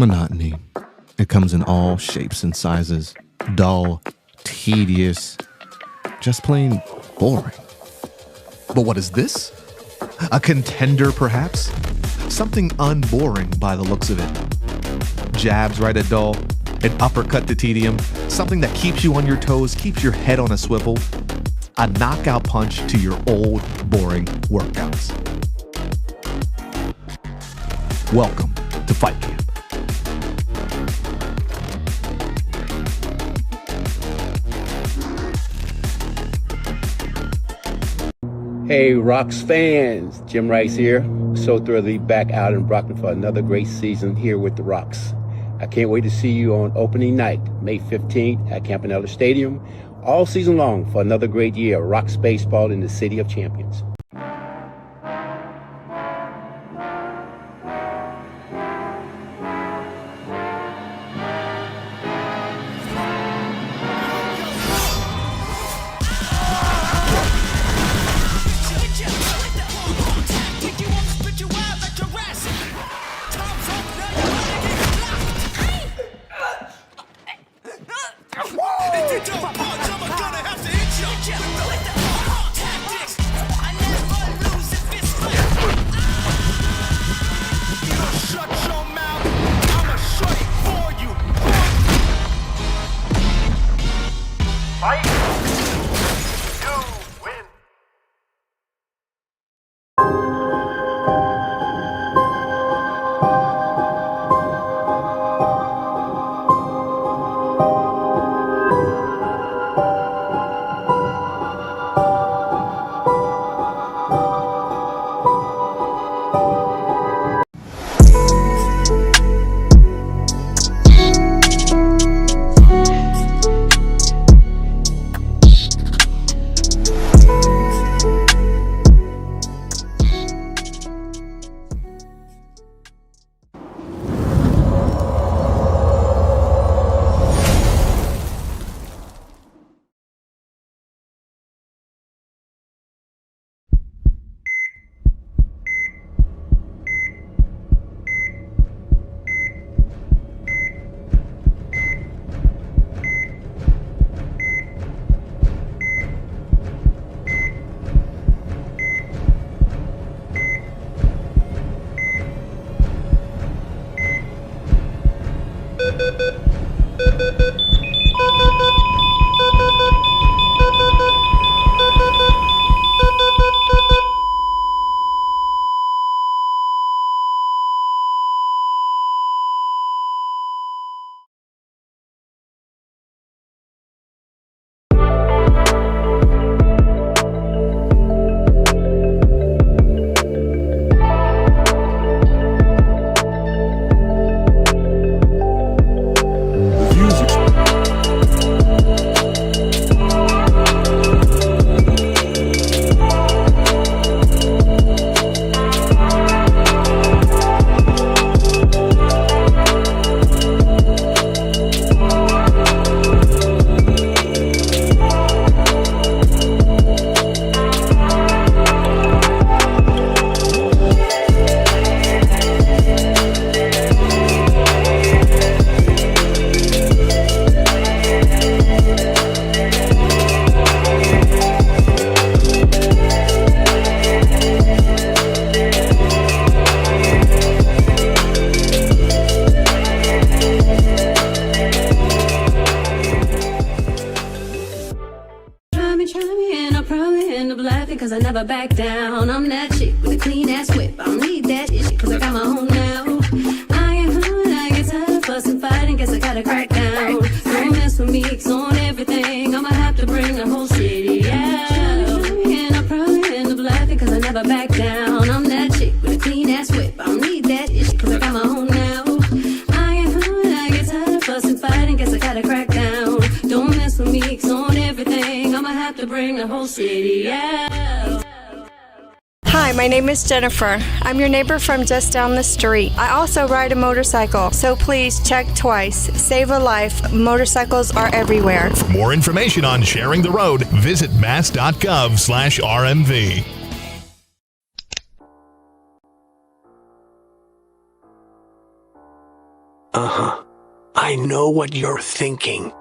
Monotony. It comes in all shapes and sizes. Dull, tedious, just plain boring. But what is this? A contender, perhaps? Something unboring by the looks of it. Jabs right at dull, an uppercut to tedium, something that keeps you on your toes, keeps your head on a swivel. A knockout punch to your old, boring workouts. Welcome to Fight Camp. Hey, Rocks fans, Jim Rice here. So thrilled to be back out in Brockton for another great season here with the Rocks. I can't wait to see you on opening night, May 15th at Campenella Stadium, all season long for another great year of Rocks baseball in the City of Champions. Back down. I'm that chick with a clean ass whip. I don't need that shit cause I got my own now. I ain't home, I get tired of fussing, fighting, guess I gotta crack down. Don't mess with me, cause on everything I'ma have to bring the whole city out. And I probably end up laughing cause I never back down. I'm that chick with a clean ass whip. I don't need that shit cause I got my own now. I ain't home, I get tired of fussing, fighting, guess I gotta crack down. Don't mess with me, cause on everything I'ma have to bring the whole city out. Hi, my name is Jennifer. I'm your neighbor from just down the street. I also ride a motorcycle, so please check twice. Save a life. Motorcycles are everywhere. For more information on sharing the road, visit mass.gov/RMV. I know what you're thinking.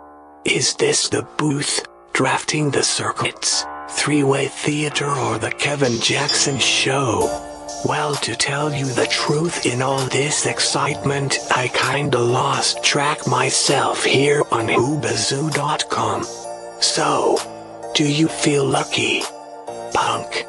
Is this the booth, drafting the circuits, three-way theater, or the Kevin Jackson show? Well, to tell you the truth, in all this excitement, I kinda lost track myself here on Hoobazoo.com. So, do you feel lucky, punk?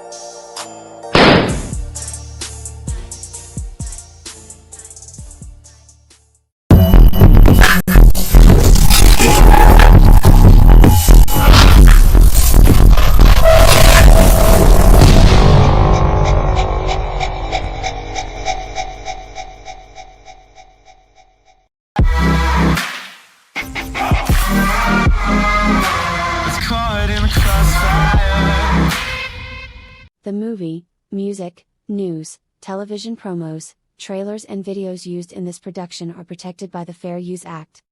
The movie, music, news, television promos, trailers and videos used in this production are protected by the Fair Use Act.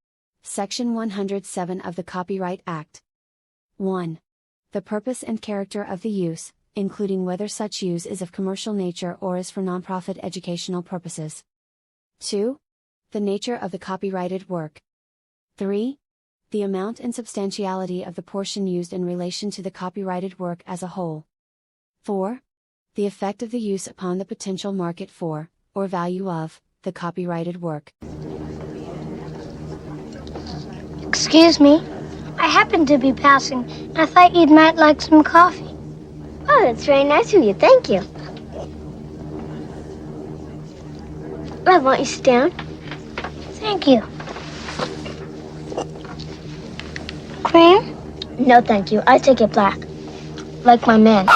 Section 107 of the Copyright Act. 1. The purpose and character of the use, including whether such use is of commercial nature or is for nonprofit educational purposes. 2. The nature of the copyrighted work. 3. The amount and substantiality of the portion used in relation to the copyrighted work as a whole. 4. The effect of the use upon the potential market for, or value of, the copyrighted work. Excuse me, I happened to be passing, and I thought you might like some coffee. Oh, that's very nice of you, thank you. Well, won't you sit down? Thank you. Cream? No, thank you, I take it black. Like my man.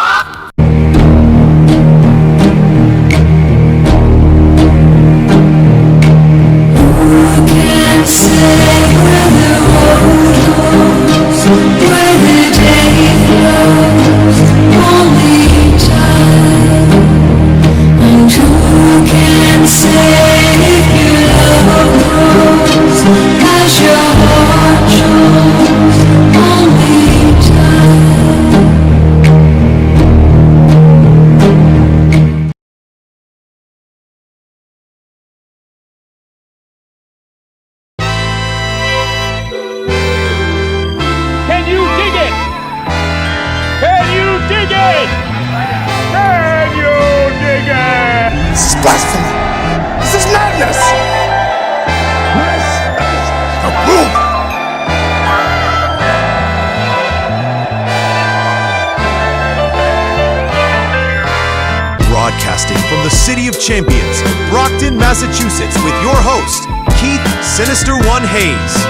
Broadcasting from the City of Champions, Brockton, Massachusetts, with your host, Keith Sinister One Hayes.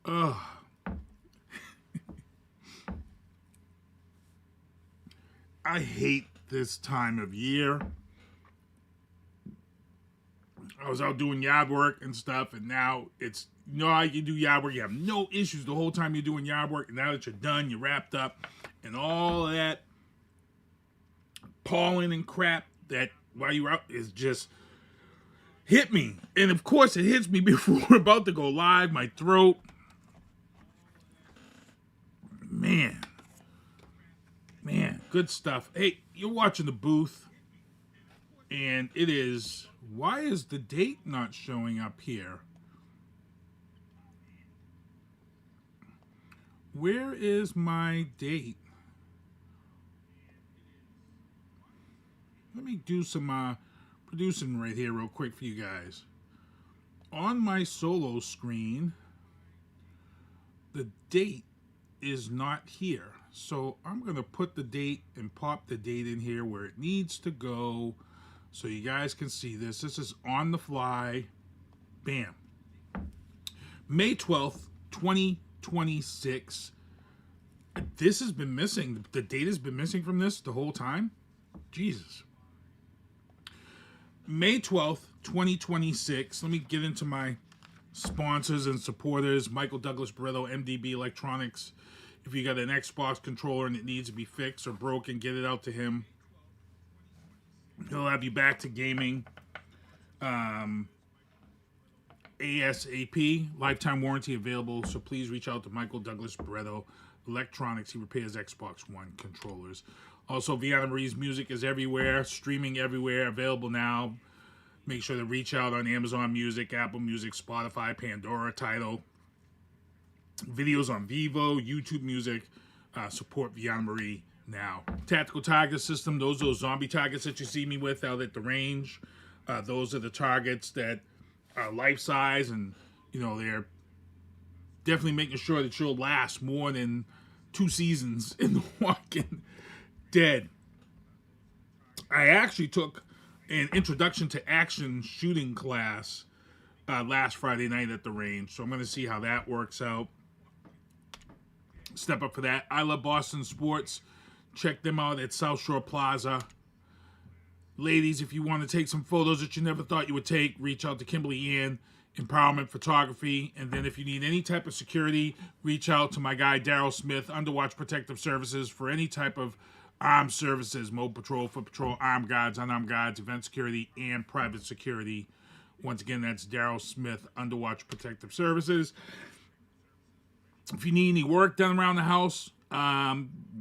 Ugh. I hate this time of year. I was out doing yard work and stuff, and now it's, you know how you do yard work, you have no issues the whole time you're doing yard work, and now that you're done, you're wrapped up, and all of that pollen and crap that while you're out is just hit me. And of course it hits me before we're about to go live, my throat. Man, good stuff. Hey, you're watching The Booth, and it is, why is the date not showing up here? Where is my date? Let me do some producing right here real quick for you guys. On my solo screen, the date is not here. So I'm going to put the date and pop the date in here where it needs to go so you guys can see this. This is on the fly. Bam. May 12th, 2026. This has been missing. The data's been missing from this the whole time. Jesus. May 12th, 2026. Let me get into my sponsors and supporters. Michael Douglas Barreto, MDB Electronics. If you got an Xbox controller and it needs to be fixed or broken, get it out to him. He'll have you back to gaming. ASAP, lifetime warranty available, so please reach out to Michael Douglas Barreto Electronics. He repairs Xbox One controllers. Also, Vianna Marie's music is everywhere, streaming everywhere, available now. Make sure to reach out on Amazon Music, Apple Music, Spotify, Pandora, Tidal. Videos on Vivo, YouTube Music. Support Vianna Marie now. Tactical target system, those zombie targets that you see me with out at the range. Those are the targets that are life-size, and, you know, they're definitely making sure that you'll last more than 2 seasons in The Walking Dead. I actually took an introduction to action shooting class last Friday night at the range, so I'm going to see how that works out. Step up for that. I Love Boston Sports. Check them out at South Shore Plaza. Ladies, if you want to take some photos that you never thought you would take, reach out to Kimberly Ann, Empowerment Photography. And then if you need any type of security, reach out to my guy, Daryl Smith, Underwatch Protective Services, for any type of armed services, mobile patrol, foot patrol, armed guards, unarmed guards, event security, and private security. Once again, that's Daryl Smith, Underwatch Protective Services. If you need any work done around the house,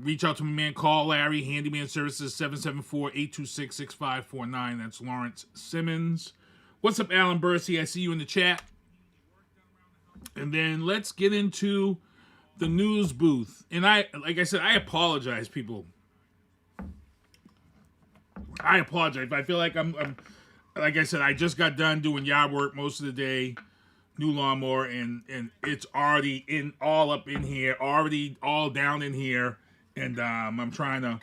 reach out to my man, call Larry, Handyman Services, 774-826-6549. That's Lawrence Simmons. What's up, Alan Bursey? I see you in the chat. And then let's get into the news booth. And like I said, I apologize, people. I apologize. I feel like I'm like I said, I just got done doing yard work most of the day. New lawnmower, and it's already all up in here, already all down in here, and I'm trying to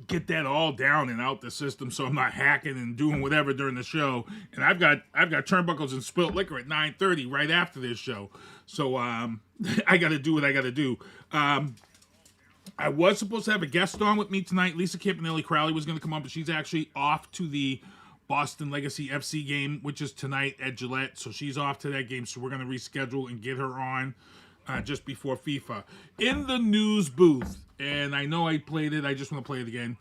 get that all down and out the system so I'm not hacking and doing whatever during the show. And I've got turnbuckles and spilt liquor at 9:30 right after this show, so I got to do what I got to do. I was supposed to have a guest on with me tonight. Lisa Campenella Crowely was going to come on, but she's actually off to the Boston Legacy FC game, which is tonight at Gillette, so she's off to that game, so we're going to reschedule and get her on just before FIFA. In the news booth, and I know I played it, I just want to play it again.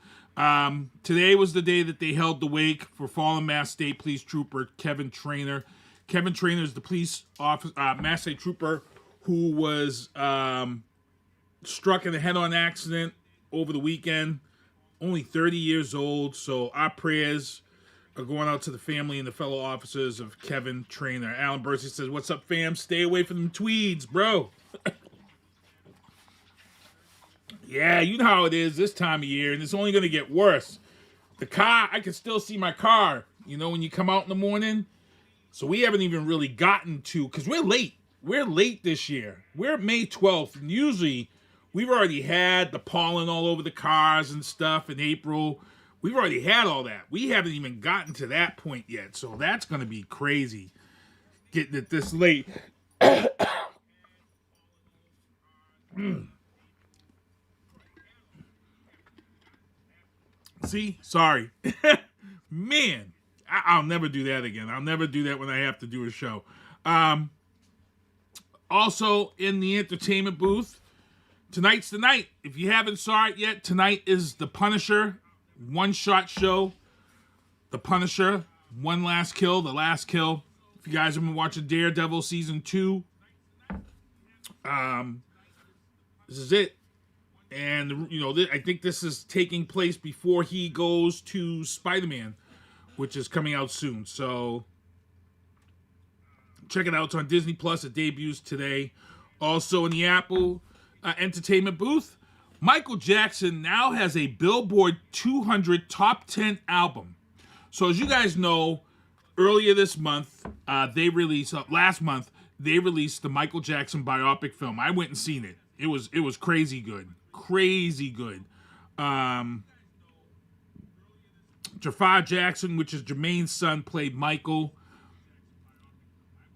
Today was the day that they held the wake for fallen Mass State Police Trooper Kevin Trainor. Kevin Trainor is the police officer, Mass State Trooper who was struck in a head-on accident over the weekend. Only 30 years old, so our prayers are going out to the family and the fellow officers of Kevin Trainor. Alan Bursey says, "What's up, fam? Stay away from them tweeds, bro." Yeah, you know how it is this time of year, and it's only going to get worse. The car, I can still see my car, you know, when you come out in the morning. So we haven't even really gotten to, because we're late. We're late this year. We're May 12th, and usually we've already had the pollen all over the cars and stuff in April. We've already had all that. We haven't even gotten to that point yet. So that's going to be crazy getting it this late. See? Sorry. Man, I'll never do that again. I'll never do that when I have to do a show. Also, in the entertainment booth, tonight's the night. If you haven't saw it yet, tonight is The Punisher one-shot show. The Punisher, One Last Kill, The Last Kill. If you guys have been watching Daredevil Season 2, this is it. And, you know, I think this is taking place before he goes to Spider-Man, which is coming out soon. So, check it out. It's on Disney Plus. It debuts today. Also in the Apple Entertainment booth, Michael Jackson now has a Billboard 200 Top 10 album. So as you guys know, earlier this month, last month, they released the Michael Jackson biopic film. I went and seen it. It was crazy good. Crazy good. Jafar Jackson, which is Jermaine's son, played Michael.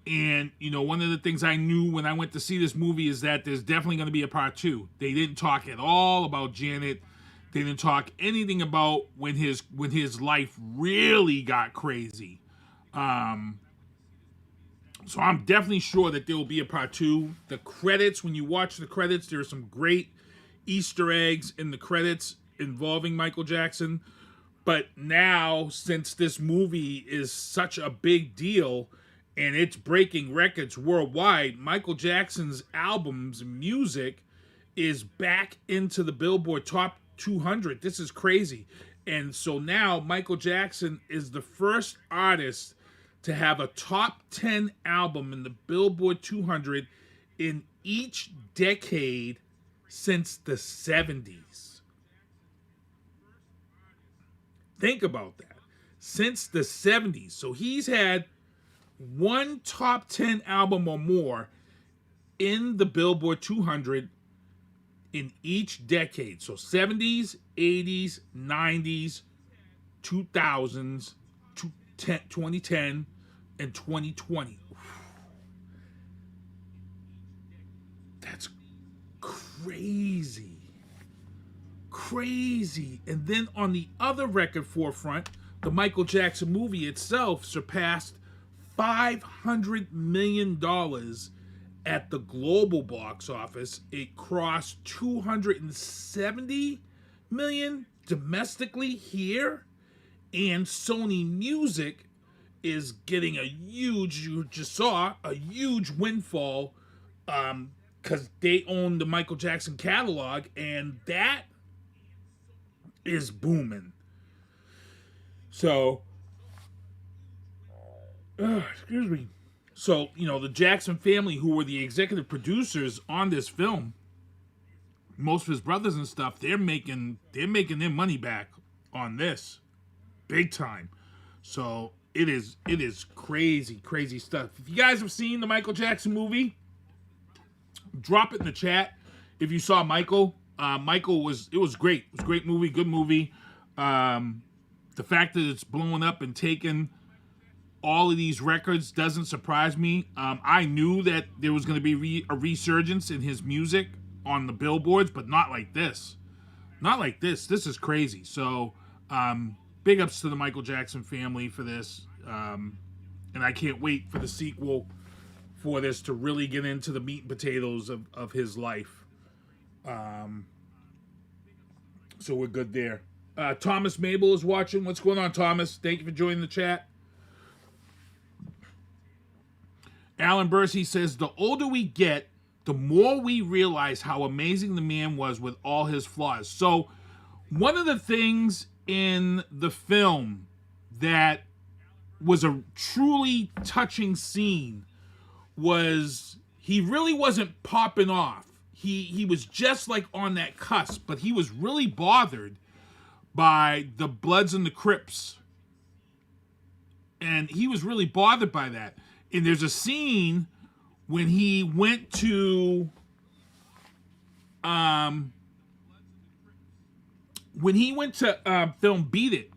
And, you know, one of the things I knew when I went to see this movie is that there's definitely going to be a part 2. They didn't talk at all about Janet. They didn't talk anything about when his life really got crazy. So I'm definitely sure that there will be a part 2. The credits, when you watch the credits, there are some great Easter eggs in the credits involving Michael Jackson. But now, since this movie is such a big deal and it's breaking records worldwide, Michael Jackson's albums and music is back into the Billboard Top 200. This is crazy. And so now Michael Jackson is the first artist to have a top 10 album in the Billboard 200 in each decade since the 70s. Think about that. Since the 70s. So he's had one top 10 album or more in the Billboard 200 in each decade. So 70s, 80s, 90s, 2000s, 2010, and 2020. That's crazy. Crazy. And then on the other record forefront, the Michael Jackson movie itself surpassed $500 million at the global box office. It crossed $270 million domestically here, and Sony Music is getting a huge, you just saw, a huge windfall because they own the Michael Jackson catalog, and that is booming. So, excuse me. So, you know, the Jackson family, who were the executive producers on this film, most of his brothers and stuff, they're making their money back on this, big time. So it is crazy, crazy stuff. If you guys have seen the Michael Jackson movie, drop it in the chat. If you saw Michael, it was great. It was a great movie, good movie. The fact that it's blowing up and taking all of these records doesn't surprise me. I knew that there was going to be a resurgence in his music on the billboards, but not like this. Not like this. This is crazy. So, big ups to the Michael Jackson family for this. And I can't wait for the sequel for this to really get into the meat and potatoes of his life. So we're good there. Thomas Mabel is watching. What's going on, Thomas? Thank you for joining the chat. Alan Bursey says, the older we get, the more we realize how amazing the man was with all his flaws. So one of the things in the film that was a truly touching scene was he really wasn't popping off. He was just like on that cusp, but he was really bothered by the Bloods and the Crips. And he was really bothered by that. And there's a scene when he went to film Beat It,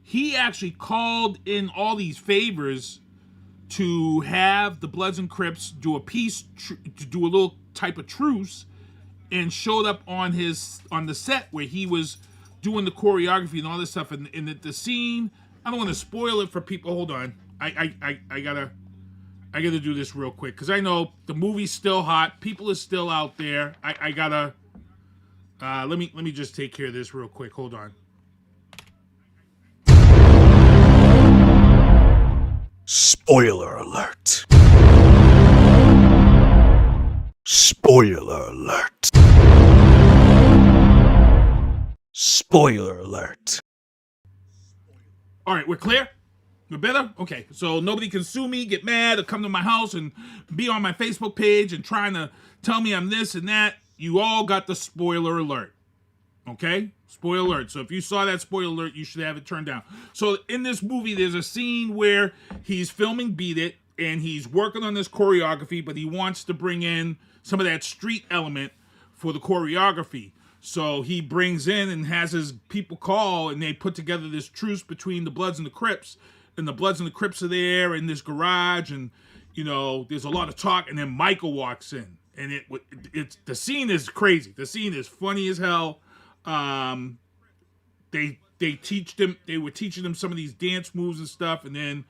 he actually called in all these favors to have the Bloods and Crips do a piece, to do a little type of truce, and showed up on the set where he was doing the choreography and all this stuff. And the scene, I don't want to spoil it for people. Hold on. I gotta do this real quick because I know the movie's still hot. People are still out there. I gotta let me just take care of this real quick. Hold on. Spoiler alert. Spoiler alert. Spoiler alert. All right, we're clear? We're better? Okay, so nobody can sue me, get mad, or come to my house and be on my Facebook page and trying to tell me I'm this and that. You all got the spoiler alert. Okay? Spoiler alert. So if you saw that spoiler alert, you should have it turned down. So in this movie, there's a scene where he's filming Beat It, and he's working on this choreography, but he wants to bring in some of that street element for the choreography. So he brings in and has his people call, and they put together this truce between the Bloods and the Crips. and the Bloods and the Crips are there in this garage, and there's a lot of talk, and then Michael walks in, and it's the scene is crazy. The scene is funny as hell. They were teaching them some of these dance moves and stuff, and then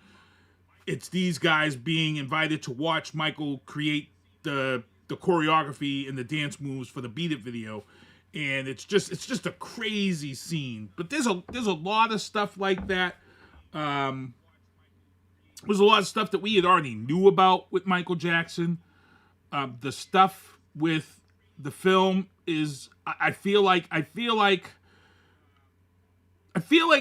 it's these guys being invited to watch Michael create the choreography and the dance moves for the Beat It video, and it's just a crazy scene. But there's a lot of stuff like that. There's a lot of stuff that we had already knew about with Michael Jackson. The stuff with the film is, I feel like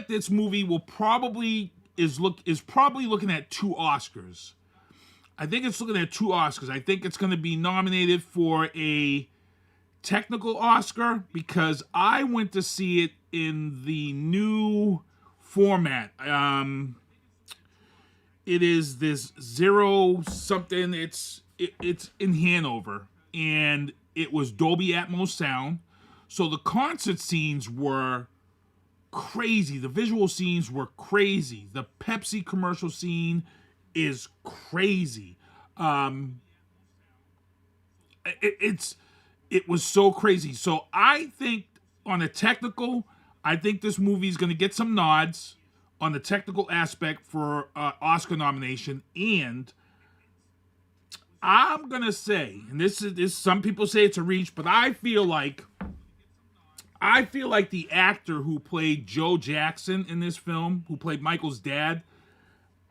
this movie will probably is probably looking at 2 Oscars. I think it's looking at 2 Oscars. I think it's going to be nominated for a technical Oscar because I went to see it in the new format. It is this 0 something. It's in Hanover, and it was Dolby Atmos sound. So the concert scenes were crazy. The visual scenes were crazy. The Pepsi commercial scene is crazy. It was so crazy. So I think on a technical, I think this movie is going to get some nods on the technical aspect for Oscar nomination. And I'm going to say, and this is some people say it's a reach, but I feel like the actor who played Joe Jackson in this film, who played Michael's dad,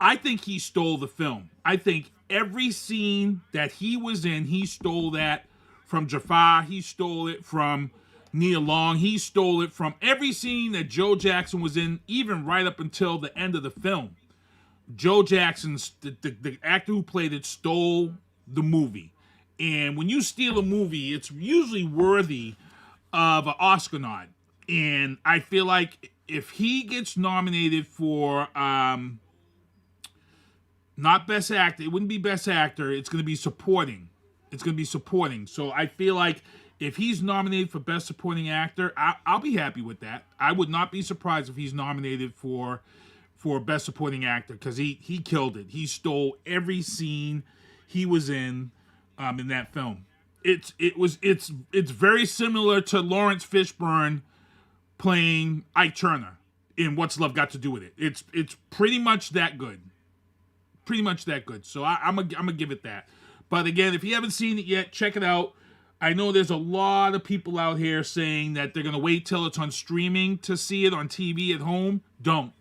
I think he stole the film. I think every scene that he was in, he stole that from Jafar. He stole it from Nia Long. He stole it from every scene that Joe Jackson was in, even right up until the end of the film. Joe Jackson's, the actor who played it, stole the movie. And when you steal a movie, it's usually worthy of an Oscar nod. And I feel like if he gets nominated for not Best Actor, it wouldn't be Best Actor, it's going to be supporting. It's going to be supporting. So I feel like if he's nominated for Best Supporting Actor, I'll be happy with that. I would not be surprised if he's nominated for Best Supporting Actor, because he killed it. He stole every scene he was in that film. It's very similar to Lawrence Fishburne playing Ike Turner in What's Love Got to Do with It. It's pretty much that good. Pretty much that good. So I'm gonna give it that. But again, if you haven't seen it yet, check it out. I know there's a lot of people out here saying that they're gonna wait till it's on streaming to see it on TV at home. Don't.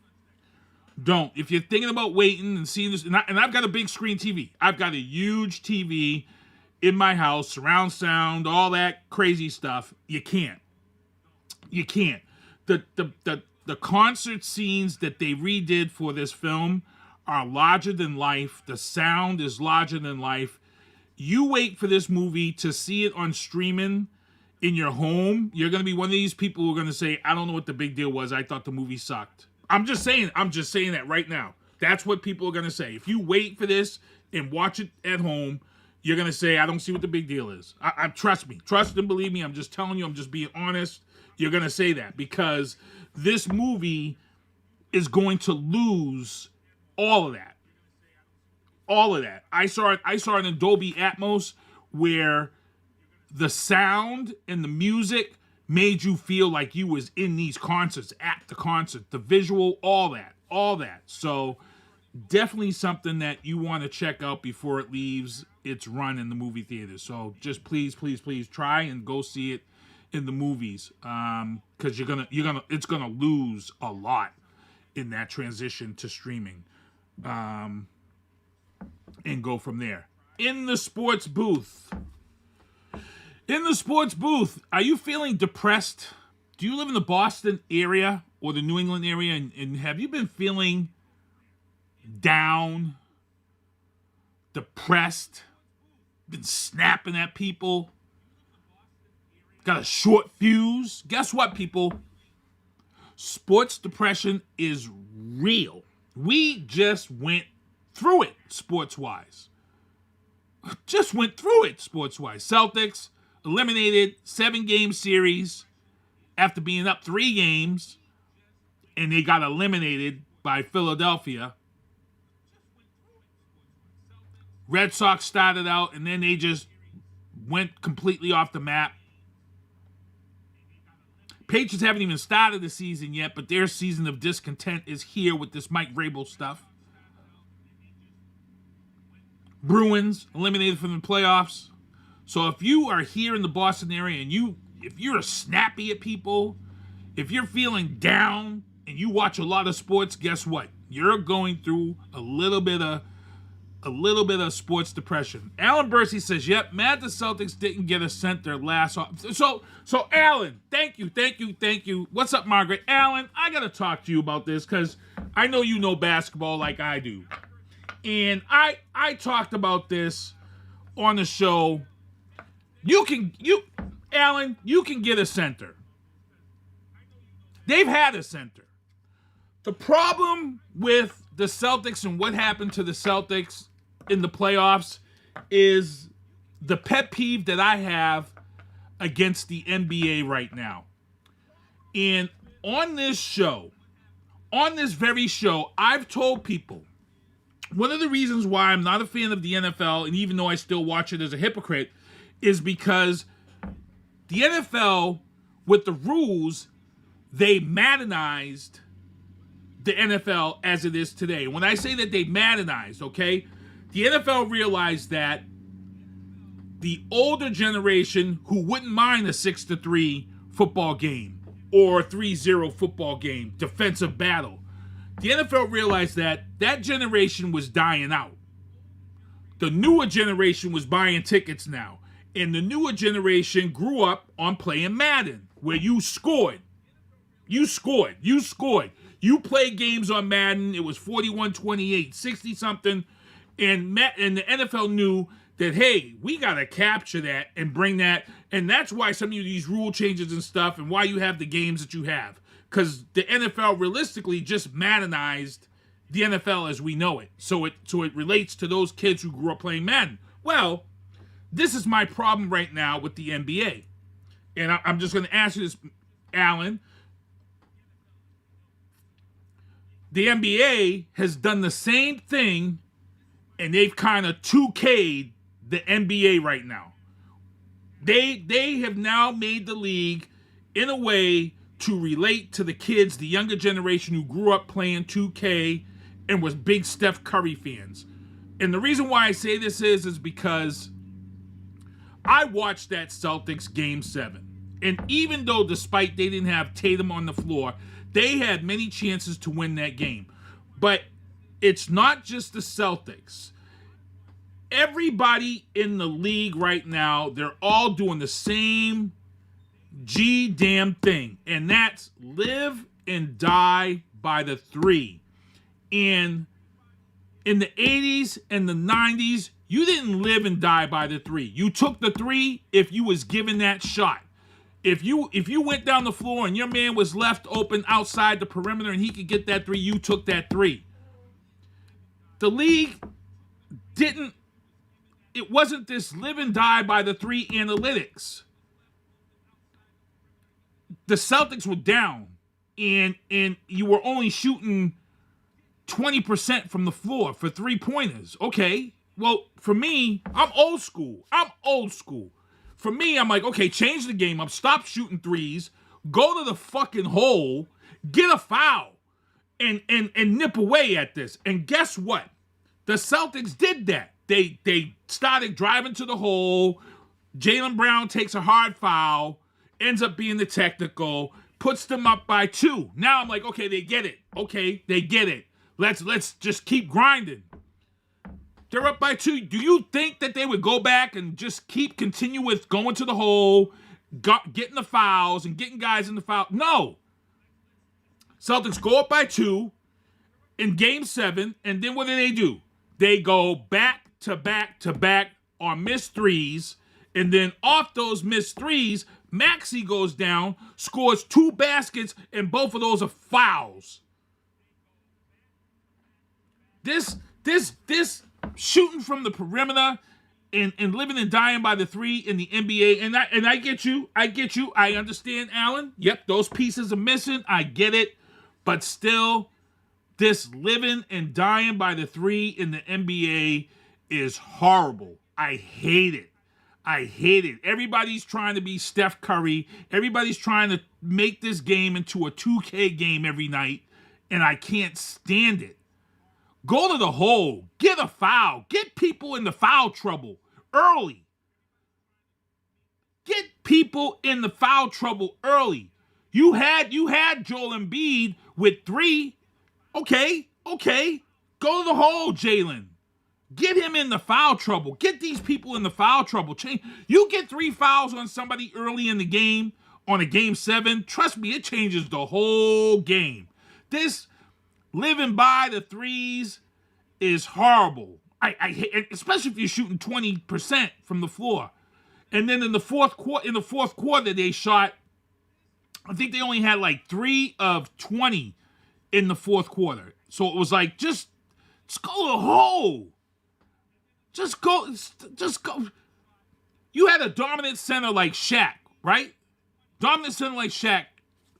If you're thinking about waiting and seeing this, and I've got a big screen TV. I've got a huge TV in my house, surround sound, all that crazy stuff. You can't. The concert scenes that they redid for this film are larger than life. The sound is larger than life. You wait for this movie to see it on streaming in your home. You're going to be one of these people who are going to say, I don't know what the big deal was. I thought the movie sucked. I'm just saying that right now. That's what people are going to say. If you wait for this and watch it at home, you're going to say, I don't see what the big deal is. I trust me. Trust and believe me. I'm just telling you. I'm just being honest. You're going to say that because this movie is going to lose all of that. All of that. I saw it in Dolby Atmos, where the sound and the music made you feel like you was in these concerts, at the concert, the visual, all that. So definitely something that you want to check out before it leaves its run in the movie theater. So just please try and go see it in the movies, because it's gonna lose a lot in that transition to streaming, and go from there. In the sports booth, are you feeling depressed? Do you live in the Boston area or the New England area, and have you been feeling down, depressed, been snapping at people, got a short fuse? Guess what, people? Sports depression is real. We just went through it sports-wise. Celtics eliminated 7-game series after being up 3 games, and they got eliminated by Philadelphia Red Sox started out, and then they just went completely off the map. Patriots haven't even started the season yet, but their season of discontent is here with this Mike Vrabel stuff. Bruins eliminated from the playoffs. So if you are here in the Boston area and if you're snappy at people, if you're feeling down and you watch a lot of sports, guess what? You're going through a little bit of sports depression. Alan Bursey says, "Yep, mad the Celtics didn't get a center last off." So Alan, thank you. What's up, Margaret? Alan, I gotta talk to you about this because I know you know basketball like I do, and I talked about this on the show. Alan, you can get a center. They've had a center. The problem with the Celtics and what happened to the Celtics in the playoffs is the pet peeve that I have against the NBA right now. And on this very show, I've told people one of the reasons why I'm not a fan of the NFL, and even though I still watch it as a hypocrite, is because the NFL, with the rules, they Maddenized the NFL as it is today. When I say that they Maddenized, okay, the NFL realized that the older generation who wouldn't mind a 6-3 football game or a 3-0 football game, defensive battle, the NFL realized that that generation was dying out. The newer generation was buying tickets now. And the newer generation grew up on playing Madden, where you scored. You played games on Madden. It was 41-28, 60-something. And the NFL knew that, hey, we got to capture that and bring that. And that's why some of these rule changes and stuff and why you have the games that you have. Because the NFL realistically just Maddenized the NFL as we know it. So it relates to those kids who grew up playing Madden. Well, this is my problem right now with the NBA. And I'm just going to ask you this, Alan. The NBA has done the same thing, and they've kind of 2K'd the NBA right now. They have now made the league in a way to relate to the kids, the younger generation who grew up playing 2K and was big Steph Curry fans. And the reason why I say this is because I watched that Celtics Game 7. And even though despite they didn't have Tatum on the floor, they had many chances to win that game. But it's not just the Celtics. Everybody in the league right now, they're all doing the same damn thing. And that's live and die by the three. And in the 80s and the 90s, you didn't live and die by the three. You took the three if you was given that shot. If you went down the floor and your man was left open outside the perimeter and he could get that three, you took that three. The league it wasn't this live and die by the three analytics. The Celtics were down and you were only shooting 20% from the floor for 3-pointers. Okay, well, for me, I'm old school. For me, I'm like, okay, change the game up. Stop shooting threes. Go to the fucking hole. Get a foul. And nip away at this. And guess what? The Celtics did that. They started driving to the hole. Jaylen Brown takes a hard foul. Ends up being the technical. Puts them up by 2. Now I'm like, okay, they get it. Let's just keep grinding. They're up by 2. Do you think that they would go back and just continue with going to the hole, getting the fouls, and getting guys in the foul? No. Celtics go up by 2 in Game 7, and then what do? They go back to back on missed threes, and then off those missed threes, Maxey goes down, scores 2 baskets, and both of those are fouls. This shooting from the perimeter and living and dying by the three in the NBA, and I get you. I understand, Alan. Yep, those pieces are missing. I get it. But still, this living and dying by the three in the NBA is horrible. I hate it. I hate it. Everybody's trying to be Steph Curry. Everybody's trying to make this game into a 2K game every night, and I can't stand it. Go to the hole. Get a foul. Get people into foul trouble early. Get people in the foul trouble early. You had Joel Embiid with 3. Okay. Go to the hole, Jalen. Get him in the foul trouble. Get these people in the foul trouble. You get 3 fouls on somebody early in the game, on a game 7, trust me, it changes the whole game. This living by the threes is horrible. I hate, especially if you're shooting 20% from the floor. And then in the fourth quarter, they shot, I think they only had like 3 of 20 in the fourth quarter. So it was like, just go to the hole. Just go. You had a dominant center like Shaq, right? Dominant center like Shaq,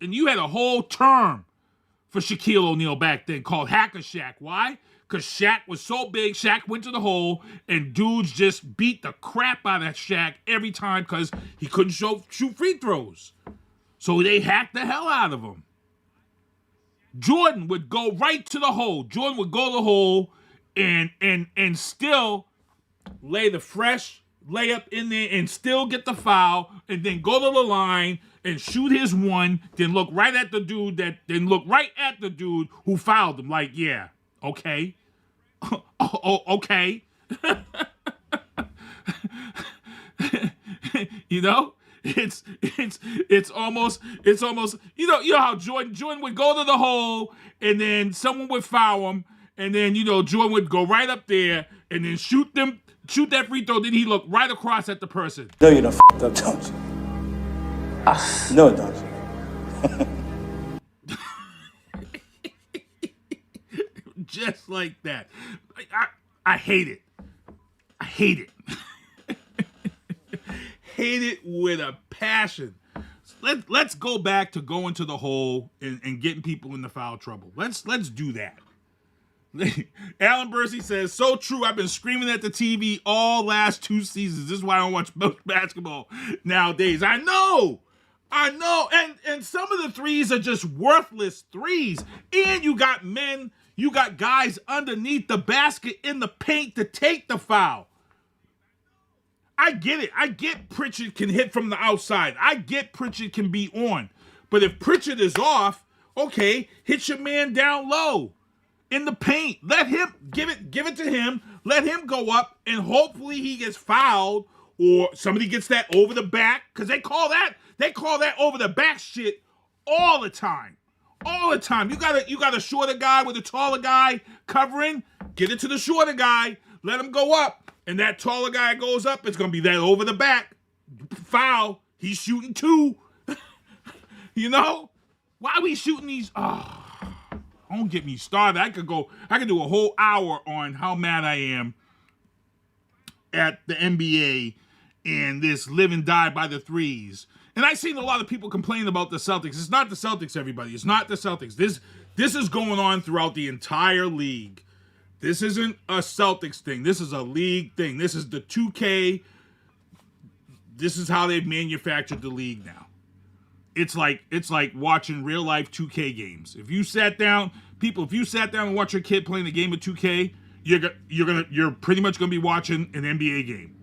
and you had a whole term for Shaquille O'Neal back then called Hacker Shaq. Why? Because Shaq was so big, Shaq went to the hole, and dudes just beat the crap out of Shaq every time because he couldn't shoot free throws. So they hacked the hell out of him. Jordan would go right to the hole. Jordan would go to the hole and still lay the fresh layup in there and still get the foul, and then go to the line and shoot his one, then look right at the dude who fouled him. Like, yeah, okay. Okay. You know? It's almost you know how Jordan would go to the hole and then someone would foul him, and then Jordan would go right up there and then shoot that free throw, then he looked right across at the person. No, you done f***ed up, don't you? No, don't you? Just like that. I hate it. I hate it. Hate it with a passion. Let's go back to going to the hole and getting people into foul trouble. Let's do that. Alan Bursey says, so true. I've been screaming at the TV all last 2 seasons. This is why I don't watch basketball nowadays. I know. And some of the threes are just worthless threes. And you got guys underneath the basket in the paint to take the foul. I get it. I get Pritchard can hit from the outside. I get Pritchard can be on. But if Pritchard is off, okay, hit your man down low in the paint. Let him give it to him. Let him go up, and hopefully he gets fouled or somebody gets that over the back, because they call that over the back shit all the time. All the time. You got a shorter guy with a taller guy covering. Get it to the shorter guy. Let him go up. And that taller guy goes up. It's going to be that over the back. Foul. He's shooting 2. Why are we shooting these? Oh, don't get me started. I could do a whole hour on how mad I am at the NBA and this live and die by the threes. And I've seen a lot of people complain about the Celtics. It's not the Celtics, everybody. It's not the Celtics. This is going on throughout the entire league. This isn't a Celtics thing. This is a league thing. This is the 2K. This is how they've manufactured the league now. It's like watching real life 2K games. If you sat down and watch your kid playing the game of 2K, you're pretty much gonna be watching an NBA game.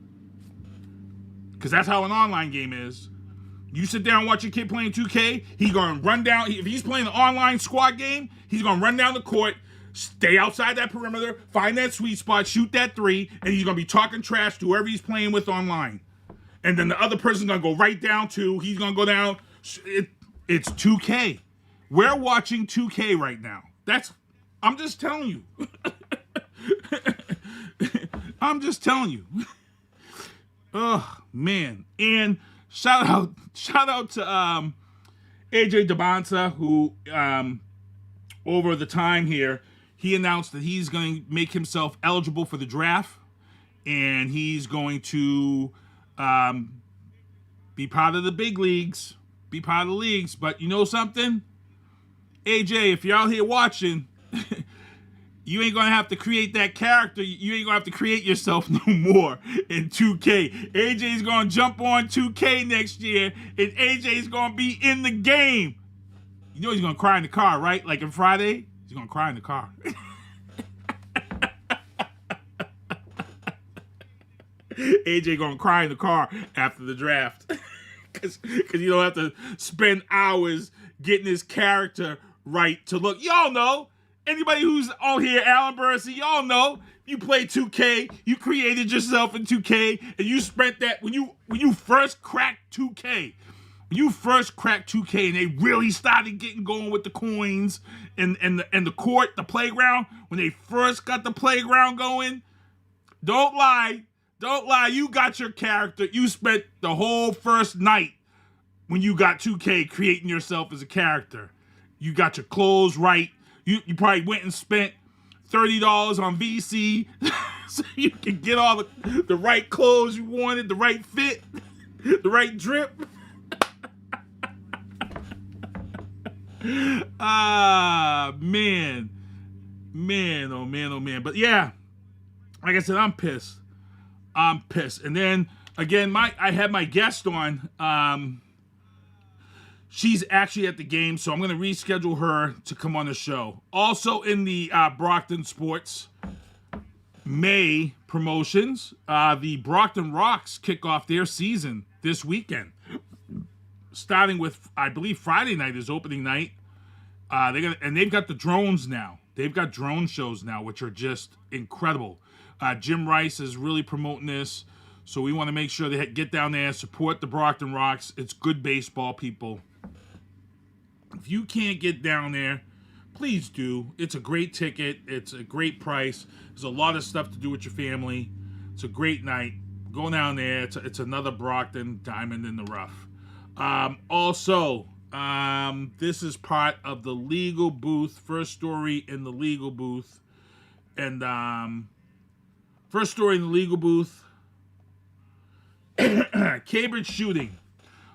Because that's how an online game is. You sit down and watch your kid playing 2K, he's gonna run down. If he's playing an online squad game, he's gonna run down the court, stay outside that perimeter, find that sweet spot, shoot that 3, and he's gonna be talking trash to whoever he's playing with online. And then the other person's gonna go right down to, he's gonna go down. It's 2K. We're watching 2K right now. I'm just telling you. I'm just telling you. Oh, man. And shout out to AJ Debonsa, who over the time here, he announced that he's going to make himself eligible for the draft, and he's going to be part of the big leagues, be part of the leagues. But you know something? AJ, if you're out here watching, You ain't gonna have to create that character. You ain't gonna have to create yourself no more in 2K. AJ's gonna jump on 2K next year, and AJ's gonna be in the game. You know he's gonna cry in the car, right? Like on Friday, he's gonna cry in the car. AJ gonna cry in the car after the draft. Cause you don't have to spend hours getting his character right to look. Y'all know. Anybody who's on here, Alan Bursey, y'all know. You play 2K, you created yourself in 2K, and you spent that when you first cracked 2K. When you first cracked 2K and they really started getting going with the coins and the court, the playground, when they first got the playground going, don't lie, you got your character. You spent the whole first night when you got 2K creating yourself as a character. You got your clothes right. You probably went and spent $30 on VC so you could get all the right clothes you wanted, the right fit, the right drip. Man, oh man. But yeah, like I said, I'm pissed. And then again, I had my guest on. She's actually at the game, so I'm going to reschedule her to come on the show. Also in the Brockton Sports May promotions, the Brockton Rocks kick off their season this weekend. Starting with, I believe, Friday night is opening night. They've got the drones now. They've got drone shows now, which are just incredible. Jim Rice is really promoting this, so we want to make sure they get down there, support the Brockton Rocks. It's good baseball, people. If you can't get down there, please do. It's a great ticket. It's a great price. There's a lot of stuff to do with your family. It's a great night. Go down there. It's another Brockton diamond in the rough. Also, this is part of the legal booth. First story in the legal booth. And first story in the legal booth. Cambridge shooting.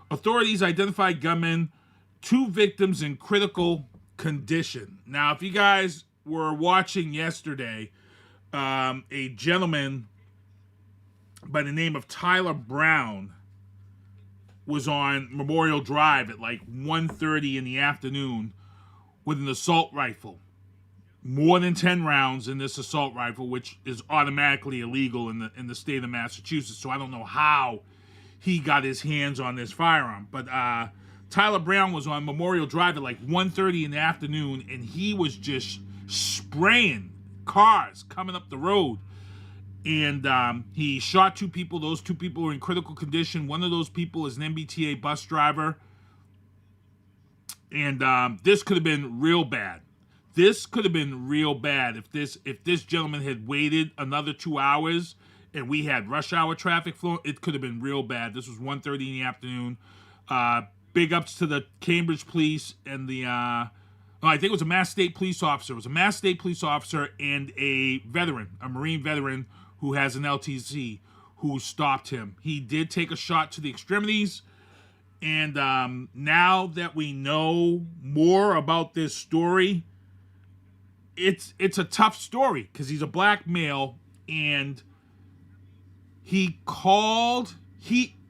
Authorities identified gunmen, 2 victims in critical condition. Now, if you guys were watching yesterday, a gentleman by the name of Tyler Brown was on Memorial Drive at like 1:30 in the afternoon with an assault rifle. More than 10 rounds in this assault rifle, which is automatically illegal in the state of Massachusetts. So I don't know how he got his hands on this firearm. But Tyler Brown was on Memorial Drive at like 1:30 in the afternoon, and he was just spraying cars coming up the road. And he shot 2 people. Those 2 people were in critical condition. One of those people is an MBTA bus driver. And this could have been real bad. This could have been real bad if this gentleman had waited another 2 hours and we had rush hour traffic flow. It could have been real bad. This was 1:30 in the afternoon. Big ups to the Cambridge police and the I think it was a Mass State police officer. It was a Mass State police officer and a veteran, a Marine veteran who has an LTC, who stopped him. He did take a shot to the extremities. And now that we know more about this story, it's a tough story because he's a black male, and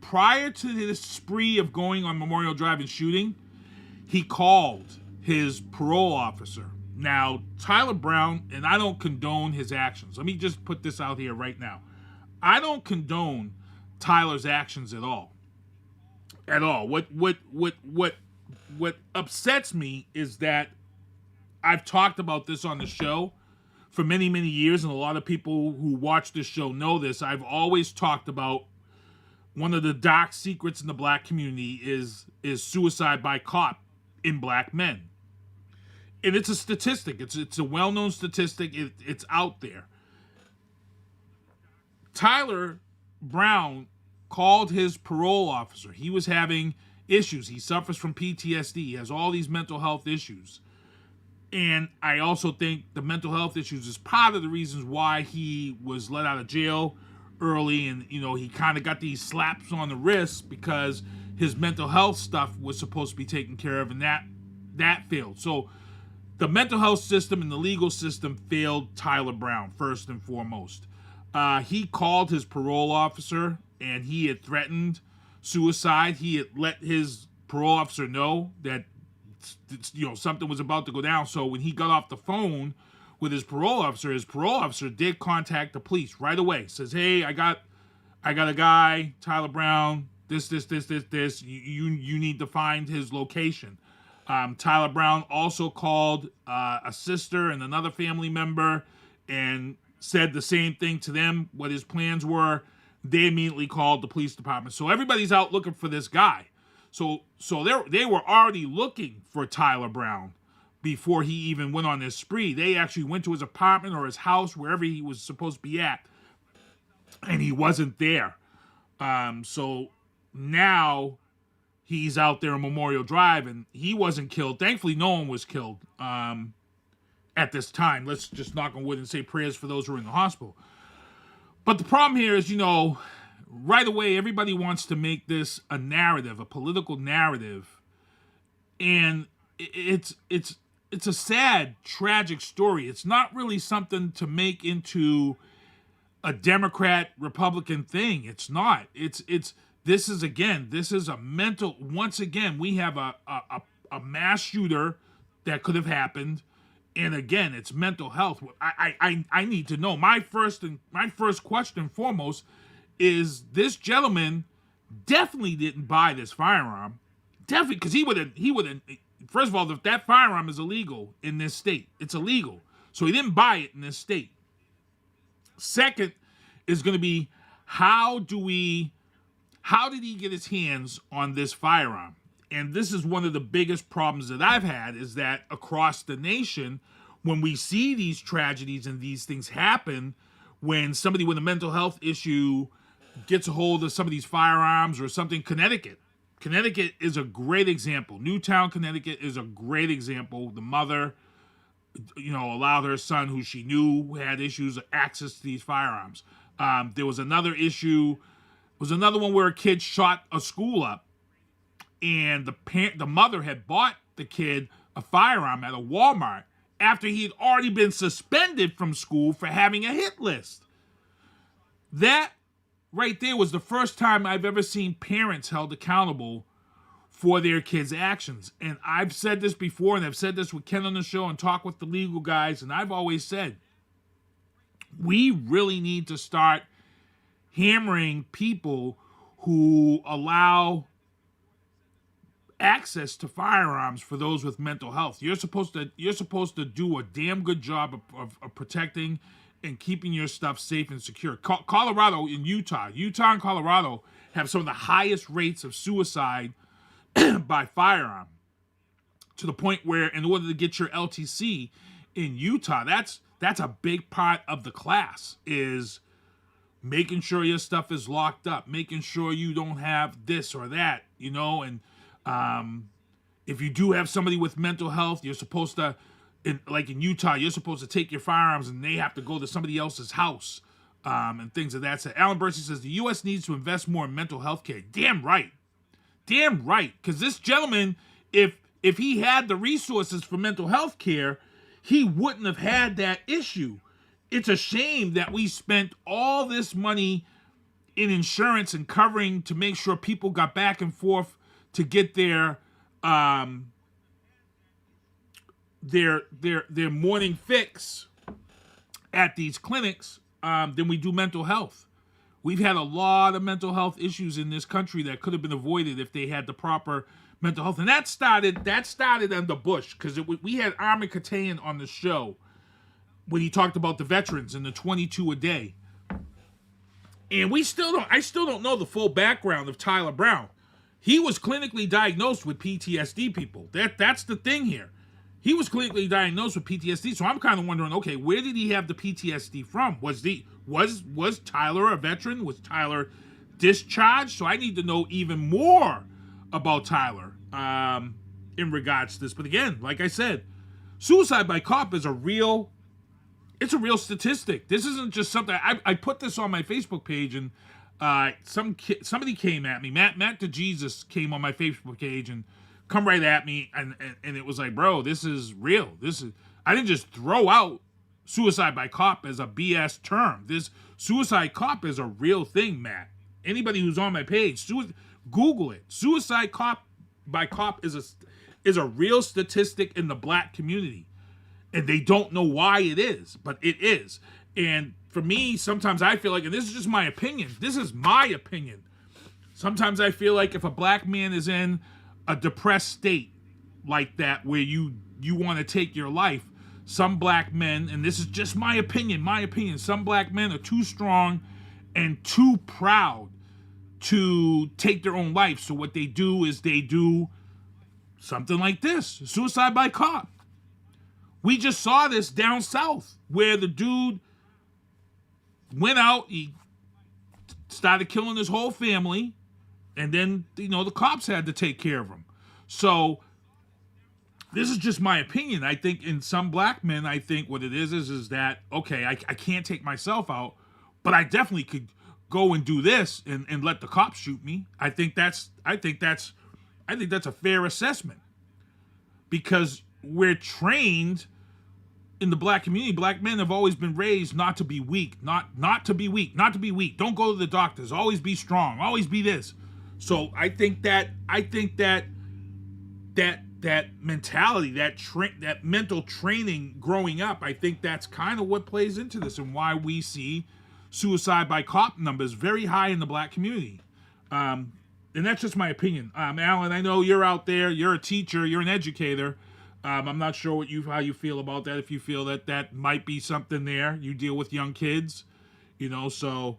prior to this spree of going on Memorial Drive and shooting, he called his parole officer. Now, Tyler Brown, and I don't condone his actions. Let me just put this out here right now. I don't condone Tyler's actions at all. At all. What upsets me is that I've talked about this on the show for many, many years, and a lot of people who watch this show know this. I've always talked about one of the dark secrets in the black community is suicide by cop in black men. And it's a statistic. It's a well-known statistic. It's out there. Tyler Brown called his parole officer. He was having issues. He suffers from PTSD. He has all these mental health issues. And I also think the mental health issues is part of the reasons why he was let out of jail early. And, he kind of got these slaps on the wrist because his mental health stuff was supposed to be taken care of, and that failed. So the mental health system and the legal system failed Tyler Brown first and foremost. He called his parole officer and he had threatened suicide. He had let his parole officer know that something was about to go down. So when he got off the phone with his parole officer did contact the police right away. Says, "Hey, I got a guy, Tyler Brown. This. You need to find his location." Tyler Brown also called a sister and another family member and said the same thing to them, what his plans were. They immediately called the police department. So everybody's out looking for this guy. So they were already looking for Tyler Brown before he even went on this spree. They actually went to his apartment or his house, wherever he was supposed to be at, and he wasn't there. So now he's out there on Memorial Drive, and he wasn't killed. Thankfully, no one was killed at this time. Let's just knock on wood and say prayers for those who are in the hospital. But the problem here is, right away, everybody wants to make this a narrative, a political narrative, and it's a sad, tragic story. It's not really something to make into a Democrat-Republican thing. It's not. This is a mental. Once again, we have a mass shooter that could have happened, and again, it's mental health. I need to know. My first question foremost is, this gentleman definitely didn't buy this firearm. Definitely, because he would have. First of all, if that firearm is illegal in this state, it's illegal. So he didn't buy it in this state. Second is going to be, how did he get his hands on this firearm? And this is one of the biggest problems that I've had, is that across the nation, when we see these tragedies and these things happen, when somebody with a mental health issue gets a hold of some of these firearms or something. Connecticut is a great example. Newtown, Connecticut is a great example. The mother, allowed her son, who she knew had issues, access to these firearms. There was another issue. Was another one where a kid shot a school up, and the mother had bought the kid a firearm at a Walmart after he had already been suspended from school for having a hit list. That right there was the first time I've ever seen parents held accountable for their kids' actions. And I've said this before, and I've said this with Ken on the show and talk with the legal guys, and I've always said, we really need to start hammering people who allow access to firearms for those with mental health. You're supposed to do a damn good job of protecting and keeping your stuff safe and secure. Colorado and Utah and Colorado have some of the highest rates of suicide by firearm, to the point where in order to get your LTC in Utah, that's a big part of the class, is making sure your stuff is locked up, making sure you don't have this or that, and if you do have somebody with mental health, you're supposed to, like in Utah, you're supposed to take your firearms and they have to go to somebody else's house, and things of that. So Alan Bursey says the U.S. needs to invest more in mental health care. Damn right, because this gentleman, if he had the resources for mental health care, he wouldn't have had that issue. It's a shame that we spent all this money in insurance and covering to make sure people got back and forth to get their morning fix at these clinics than we do mental health. We've had a lot of mental health issues in this country that could have been avoided if they had the proper mental health. And that started under Bush, because we had Armin Katayan on the show when he talked about the veterans and the 22 a day. And I still don't know the full background of Tyler Brown. He was clinically diagnosed with PTSD, people. That's the thing here. He was clinically diagnosed with PTSD, so I'm kind of wondering, okay, where did he have the PTSD from? Was Tyler a veteran? Was Tyler discharged? So I need to know even more about Tyler in regards to this. But again, like I said, suicide by cop is a real statistic. This isn't just something. I put this on my Facebook page, and somebody came at me. Matt DeJesus came on my Facebook page and come right at me, and it was like, bro, this is real. I didn't just throw out suicide by cop as a BS term. This suicide cop is a real thing, Matt. Anybody who's on my page, Google it. Suicide by cop is a real statistic in the black community. And they don't know why it is, but it is. And for me, sometimes I feel like, and this is just my opinion, sometimes I feel like if a black man is in a depressed state like that, where you want to take your life, some black men, and this is just my opinion, some black men are too strong and too proud to take their own life. So what they do is they do something like this, suicide by cop. We just saw this down south where the dude went out, he started killing his whole family, and then, the cops had to take care of him. So this is just my opinion. I think in some black men, I think what it is that, okay, I can't take myself out, but I definitely could go and do this and let the cops shoot me. I think that's a fair assessment, because we're trained in the black community. Black men have always been raised not to be weak, not to be weak. Don't go to the doctors. Always be strong. Always be this. So I think that mentality, that mental training growing up, I think that's kind of what plays into this and why we see suicide by cop numbers very high in the black community. And that's just my opinion. Alan, I know you're out there. You're a teacher. You're an educator. I'm not sure how you feel about that. If you feel that might be something there, you deal with young kids, so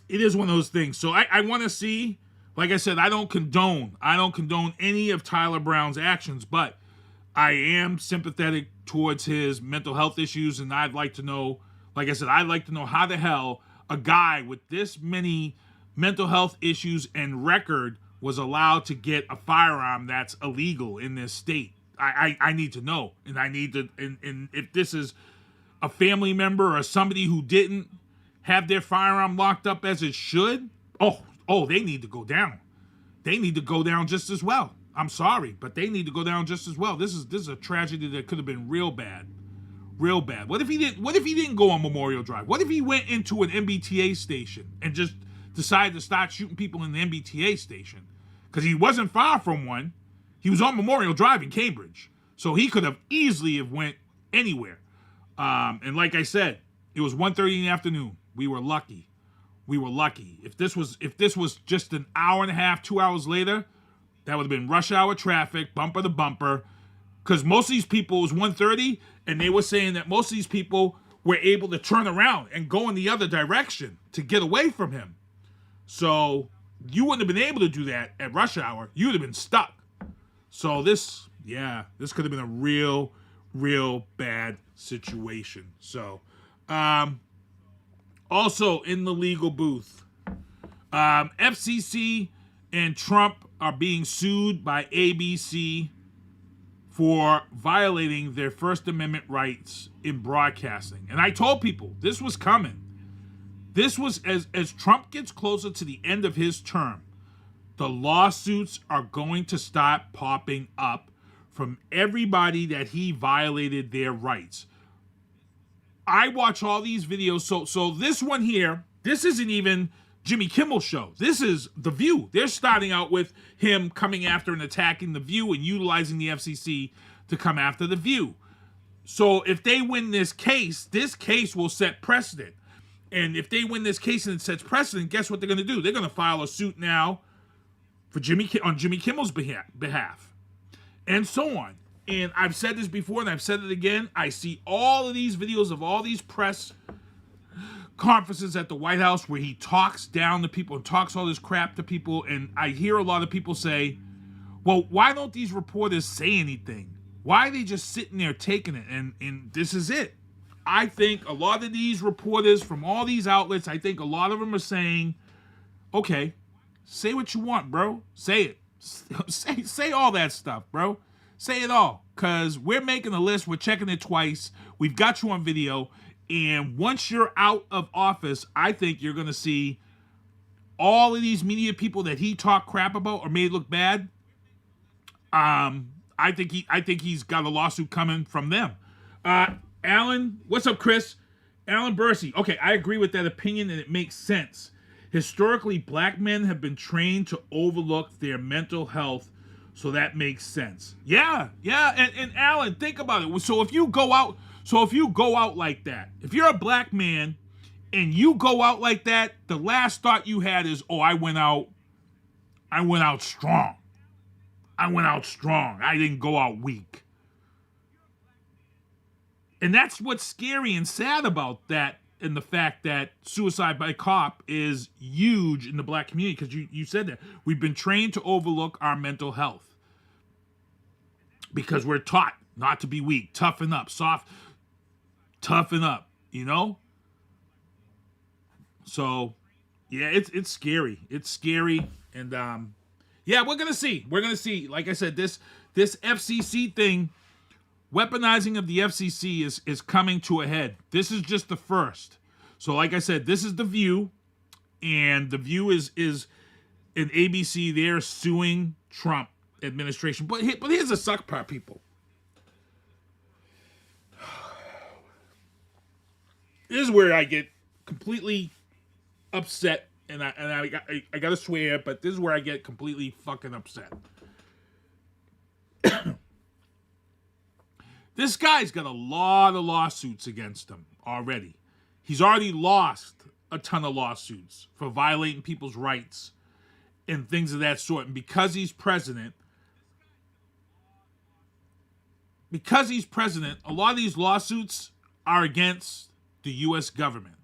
it is one of those things. So I want to see, like I said, I don't condone any of Tyler Brown's actions, but I am sympathetic towards his mental health issues, and I'd like to know, like I said, I'd like to know how the hell a guy with this many mental health issues and record was allowed to get a firearm that's illegal in this state. I need to know, and I need to, and if this is a family member or somebody who didn't have their firearm locked up as it should, they need to go down. They need to go down just as well. I'm sorry, but they need to go down just as well. This is a tragedy that could have been real bad. What if he didn't go on Memorial Drive? What if he went into an MBTA station and just decided to start shooting people in the MBTA station? Because he wasn't far from one. He was on Memorial Drive in Cambridge. So he could have easily have went anywhere. And like I said, it was 1:30 in the afternoon. We were lucky. If this was just an hour and a half, 2 hours later, that would have been rush hour traffic, bumper to bumper. Because most of these people, it was 1:30, and they were saying that most of these people were able to turn around and go in the other direction to get away from him. So you wouldn't have been able to do that at rush hour. You would have been stuck. So this could have been a real, real bad situation. So, also in the legal booth, FCC and Trump are being sued by ABC for violating their First Amendment rights in broadcasting. And I told people this was coming. This was, as Trump gets closer to the end of his term, the lawsuits are going to start popping up from everybody that he violated their rights. I watch all these videos. So this one here, this isn't even Jimmy Kimmel's show. This is The View. They're starting out with him coming after and attacking The View and utilizing the FCC to come after The View. So if they win this case will set precedent. And if they win this case and it sets precedent, guess what they're going to do? They're going to file a suit now for on Jimmy Kimmel's behalf, and so on. And I've said this before, and I've said it again. I see all of these videos of all these press conferences at the White House where he talks down to people and talks all this crap to people, and I hear a lot of people say, well, why don't these reporters say anything? Why are they just sitting there taking it? And this is it. I think a lot of these reporters from all these outlets, I think a lot of them are saying, okay, say what you want, bro. Say it. Say all that stuff, bro. Say it all. Because we're making a list. We're checking it twice. We've got you on video. And once you're out of office, I think you're going to see all of these media people that he talked crap about or made look bad, I think he's got a lawsuit coming from them. Alan, what's up, Chris? Alan Bursey. Okay, I agree with that opinion, and it makes sense. Historically, black men have been trained to overlook their mental health, so that makes sense. Yeah. And Alan, think about it. So if you go out like that, if you're a black man and you go out like that, the last thought you had is, oh, I went out strong. I didn't go out weak. And that's what's scary and sad about that, and the fact that suicide by cop is huge in the black community, because you said that. We've been trained to overlook our mental health because we're taught not to be weak, toughen up, toughen up, you know? So, yeah, it's scary. It's scary, and yeah, we're gonna see. Like I said, this FCC thing, weaponizing of the FCC is coming to a head. This is just the first. So, like I said, this is The View, and The View is an ABC. They're suing Trump administration. But here's the suck part, people. This is where I get completely upset, and I gotta swear, but this is where I get completely fucking upset. This guy's got a lot of lawsuits against him already. He's already lost a ton of lawsuits for violating people's rights and things of that sort. And because he's president, a lot of these lawsuits are against the U.S. government.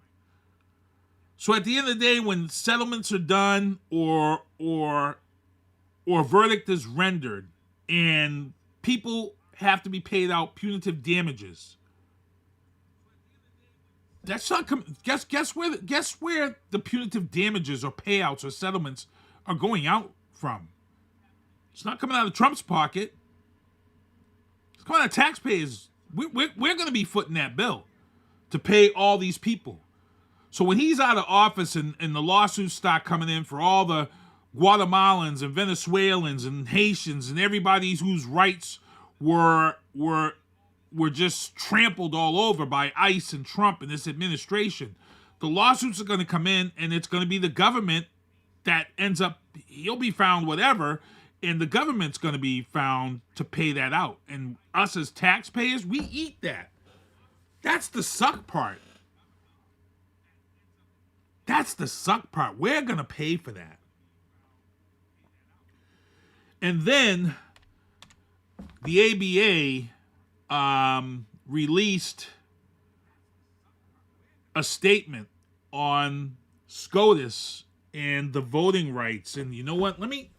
So at the end of the day, when settlements are done or a verdict is rendered and people have to be paid out punitive damages, that's not guess where the punitive damages or payouts or settlements are going out from. It's not coming out of Trump's pocket. It's coming out of taxpayers. We're going to be footing that bill to pay all these people. So when he's out of office and the lawsuits start coming in for all the Guatemalans and Venezuelans and Haitians and everybody whose rights were just trampled all over by ICE and Trump and this administration, the lawsuits are going to come in, and it's going to be the government that ends up, he'll be found whatever, and the government's going to be found to pay that out. And us as taxpayers, we eat that. That's the suck part. We're going to pay for that. And then the ABA released a statement on SCOTUS and the voting rights. And you know what? Let me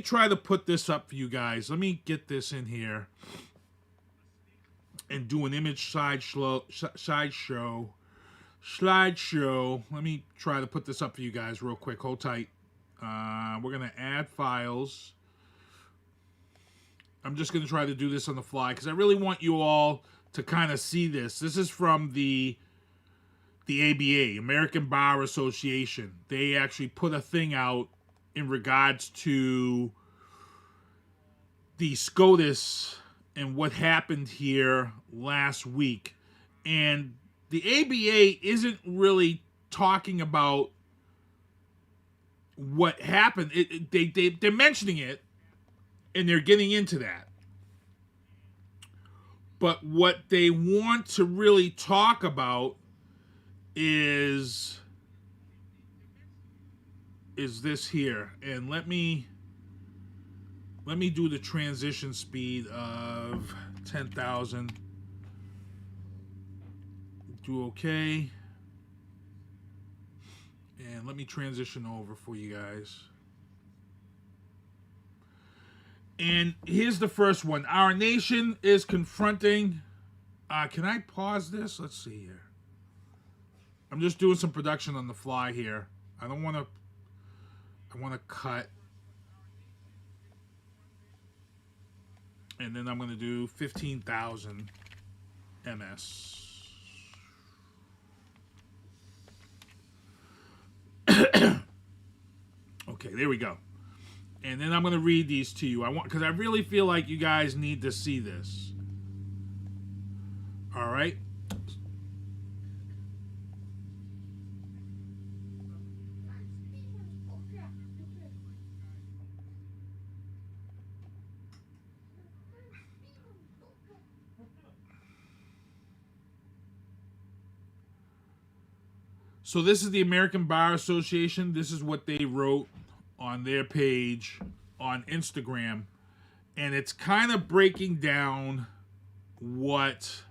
try to put this up for you guys. Let me get this in here and do an image slideshow. Let me try to put this up for you guys real quick. Hold tight. We're going to add files. I'm just going to try to do this on the fly because I really want you all to kind of see this. This is from the ABA, American Bar Association. They actually put a thing out in regards to the SCOTUS and what happened here last week. And the ABA isn't really talking about what happened. They're mentioning it, and they're getting into that. But what they want to really talk about is this here. And let me do the transition speed of 10,000. Do okay. And let me transition over for you guys. And here's the first one. Our nation is confronting... can I pause this? Let's see here. I'm just doing some production on the fly here. I want to cut. And then I'm going to do 15,000 MS. Okay, there we go. And then I'm going to read these to you. Because I really feel like you guys need to see this. All right. So this is the American Bar Association. This is what they wrote on their page on Instagram. And it's kind of breaking down what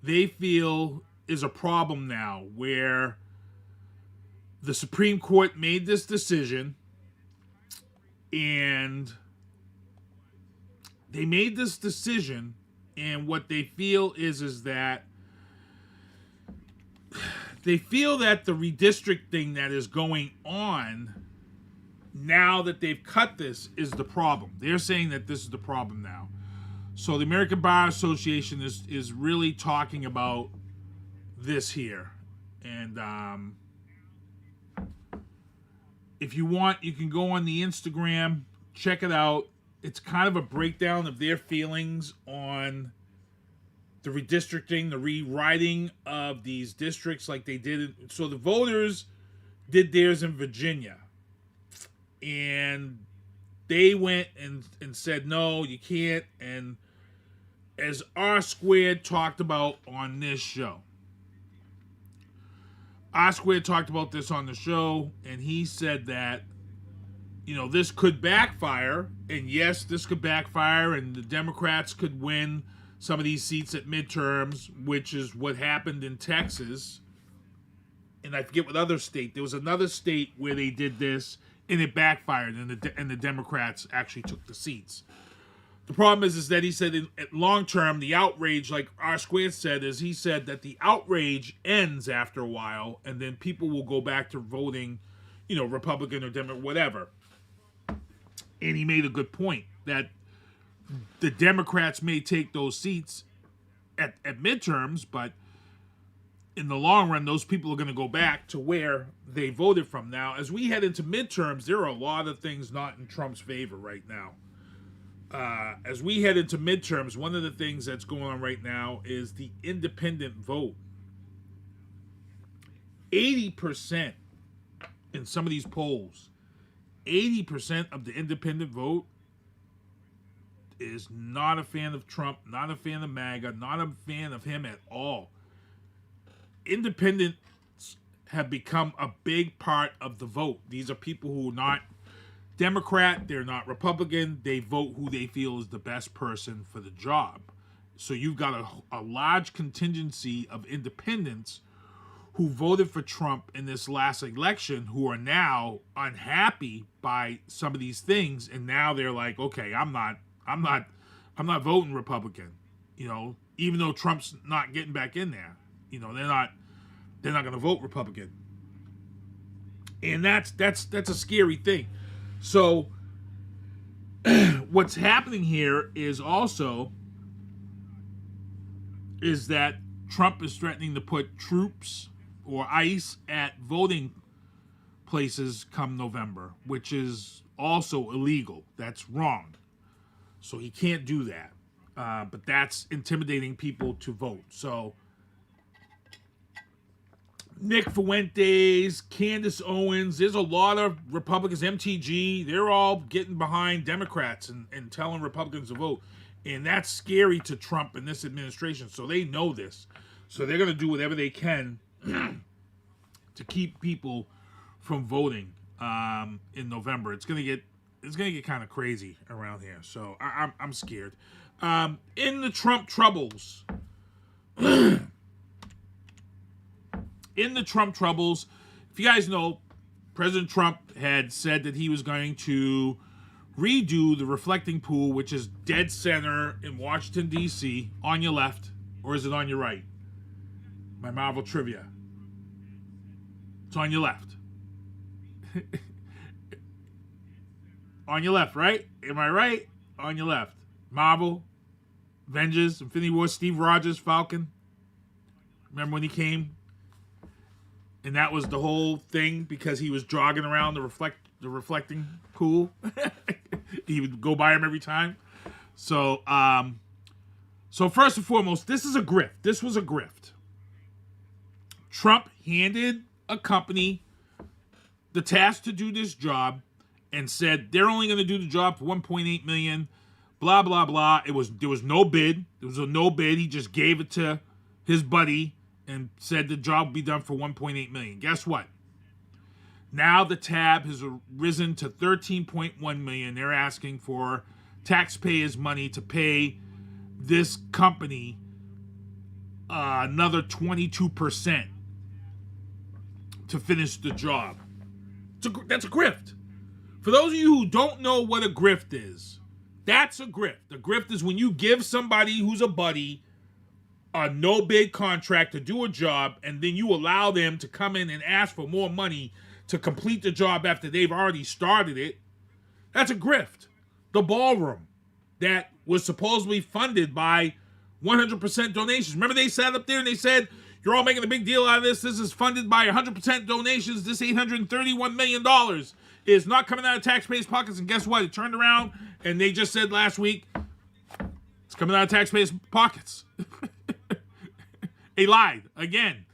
they feel is a problem now, where the Supreme Court made this decision, and they made this decision, and what they feel is that they feel that the redistricting that is going on now that they've cut this is the problem. They're saying that this is the problem now. So the American Bar Association is really talking about this here. And if you want, you can go on the Instagram, check it out. It's kind of a breakdown of their feelings on the redistricting, the rewriting of these districts like they did. So the voters did theirs in Virginia. And they went and said, no, you can't. And as R Squared talked about on this show, R Squared talked about this on the show, and he said that, this could backfire. And yes, this could backfire, and the Democrats could win some of these seats at midterms, which is what happened in Texas. And I forget what other state. There was another state where they did this, and it backfired, and the Democrats actually took the seats. The problem is that he said at long term, the outrage, like R Squared said, is he said that the outrage ends after a while, and then people will go back to voting, Republican or Democrat, whatever. And he made a good point that the Democrats may take those seats at midterms, but in the long run, those people are going to go back to where they voted from. Now, as we head into midterms, there are a lot of things not in Trump's favor right now. As we head into midterms, one of the things that's going on right now is the independent vote. 80% in some of these polls, 80% of the independent vote is not a fan of Trump, not a fan of MAGA, not a fan of him at all. Independents have become a big part of the vote. These are people who are not Democrat, they're not Republican, they vote who they feel is the best person for the job. So you've got a large contingency of independents who voted for Trump in this last election who are now unhappy by some of these things, and now they're like, okay, I'm not voting Republican, even though Trump's not getting back in there. They're not going to vote Republican. And that's a scary thing. So what's happening here is that Trump is threatening to put troops or ICE at voting places come November, which is also illegal. That's wrong. So he can't do that. But that's intimidating people to vote. So Nick Fuentes, Candace Owens, there's a lot of Republicans, MTG, they're all getting behind Democrats and telling Republicans to vote. And that's scary to Trump and this administration. So they know this. So they're going to do whatever they can to keep people from voting in November. It's going to get kind of crazy around here. So I'm scared. In the Trump troubles, if you guys know, President Trump had said that he was going to redo the reflecting pool, which is dead center in Washington, D.C., on your left, or is it on your right? My Marvel trivia. It's on your left. On your left, right? Am I right? On your left. Marvel, Avengers, Infinity War, Steve Rogers, Falcon. Remember when he came? And that was the whole thing because he was jogging around the reflecting pool. He would go by him every time. So, so first and foremost, this is a grift. This was a grift. Trump handed a company the task to do this job and said they're only going to do the job for $1.8 million. Blah blah blah. There was no bid. There was a no bid. He just gave it to his buddy and said the job would be done for $1.8 million. Guess what? Now the tab has risen to $13.1 million. They're asking for taxpayers' money to pay this company another 22% to finish the job. That's a grift. For those of you who don't know what a grift is, that's a grift. A grift is when you give somebody who's a buddy a no-bid contract to do a job, and then you allow them to come in and ask for more money to complete the job after they've already started it. That's a grift. The ballroom that was supposedly funded by 100% donations. Remember they sat up there and they said, you're all making a big deal out of this. This is funded by 100% donations. This $831 million is not coming out of taxpayers' pockets. And guess what? It turned around and they just said last week, it's coming out of taxpayers' pockets. They lied again.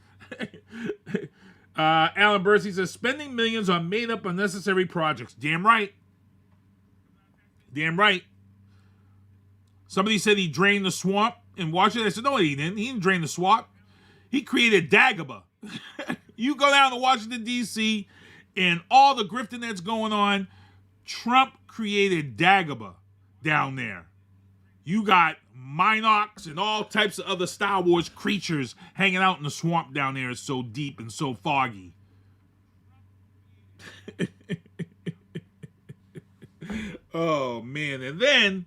Alan Bursey says, spending millions on made-up unnecessary projects. Damn right. Damn right. Somebody said he drained the swamp in Washington. I said, no, he didn't. He didn't drain the swamp. He created Dagobah. You go down to Washington, D.C., and all the grifting that's going on, Trump created Dagobah down there. You got Minox and all types of other Star Wars creatures hanging out in the swamp down there. It's so deep and so foggy. Oh, man. And then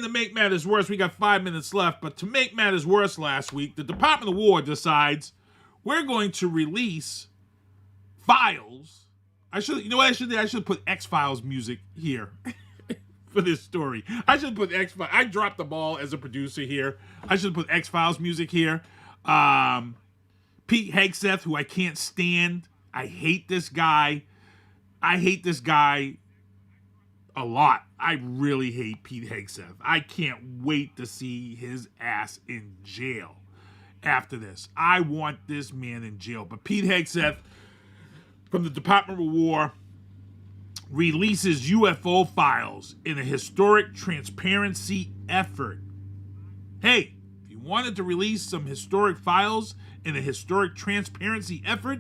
to make matters worse, we got 5 minutes left, but to make matters worse last week, the Department of War decides we're going to release files. I should put X-Files music here for this story. I should put X-Files. I dropped the ball as a producer here. I should put X-Files music here. Pete Hegseth, who I can't stand. I hate this guy. A lot. I really hate Pete Hegseth. I can't wait to see his ass in jail after this. I want this man in jail. But Pete Hegseth from the Department of War releases UFO files in a historic transparency effort. Hey, if you wanted to release some historic files in a historic transparency effort,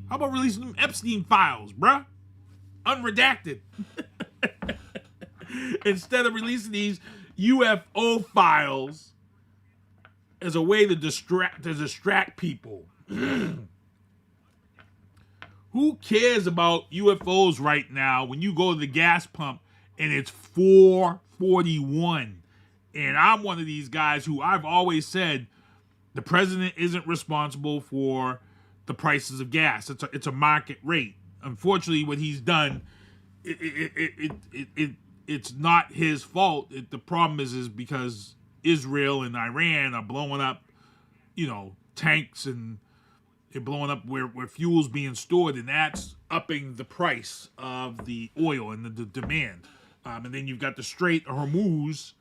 how about releasing them Epstein files, bruh? Unredacted. Instead of releasing these UFO files as a way to distract people. Who cares about UFOs right now when you go to the gas pump and it's $4.41? And I'm one of these guys who I've always said the president isn't responsible for the prices of gas. It's a market rate. Unfortunately, what he's done, it's not his fault. The problem is because Israel and Iran are blowing up, tanks, and they're blowing up where fuel's being stored, and that's upping the price of the oil and the demand. And then you've got the Strait of Hormuz,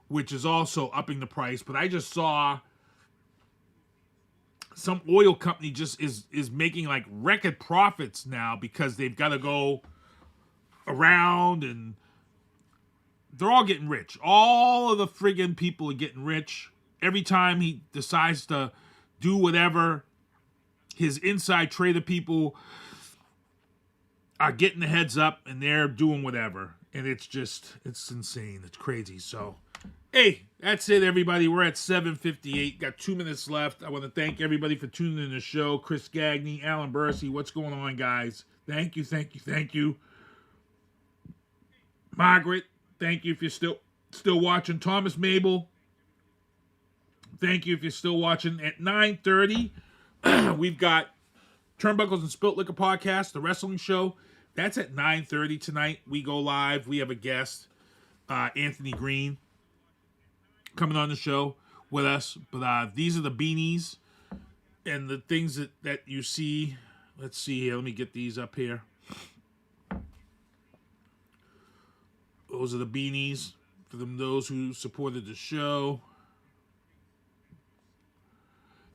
which is also upping the price. But I just saw some oil company just is making like record profits now because they've got to go around and they're all getting rich. All of the friggin' people are getting rich. Every time he decides to do whatever, his inside trader people are getting the heads up and they're doing whatever. And it's insane. It's crazy. So, hey, that's it, everybody. We're at 7:58. Got 2 minutes left. I want to thank everybody for tuning in the show. Chris Gagney, Alan Bursey, what's going on, guys? Thank you. Margaret, thank you if you're still watching. Thomas Mabel, thank you if you're still watching. At 9:30, we've got Turnbuckles and Spilt Liquor Podcast, the wrestling show. That's at 9:30 tonight. We go live. We have a guest, Anthony Green, coming on the show with us. But these are the beanies. And the things that you see, let's see here. Let me get these up here. Those are the beanies for those who supported the show.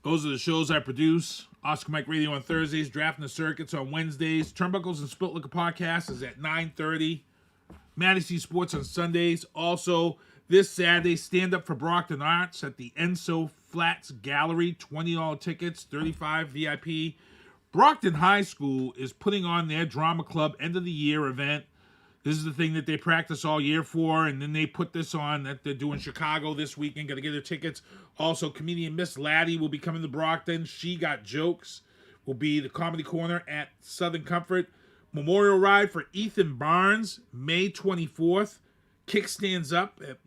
Those are the shows I produce. Oscar Mike Radio on Thursdays, Drafting the Circuits on Wednesdays. Turnbuckles and Spilt Liquor Podcast is at 9:30. Manatee Sports on Sundays. Also, this Saturday, Stand Up for Brockton Arts at the Enso Flats Gallery. $20 tickets, $35 VIP. Brockton High School is putting on their drama club end of the year event. This is the thing that they practice all year for, and then they put this on that they're doing Chicago this weekend. Got to get their tickets. Also, comedian Miss Laddie will be coming to Brockton. She Got Jokes will be the Comedy Corner at Southern Comfort. Memorial Ride for Ethan Barnes, May 24th. Kickstands up at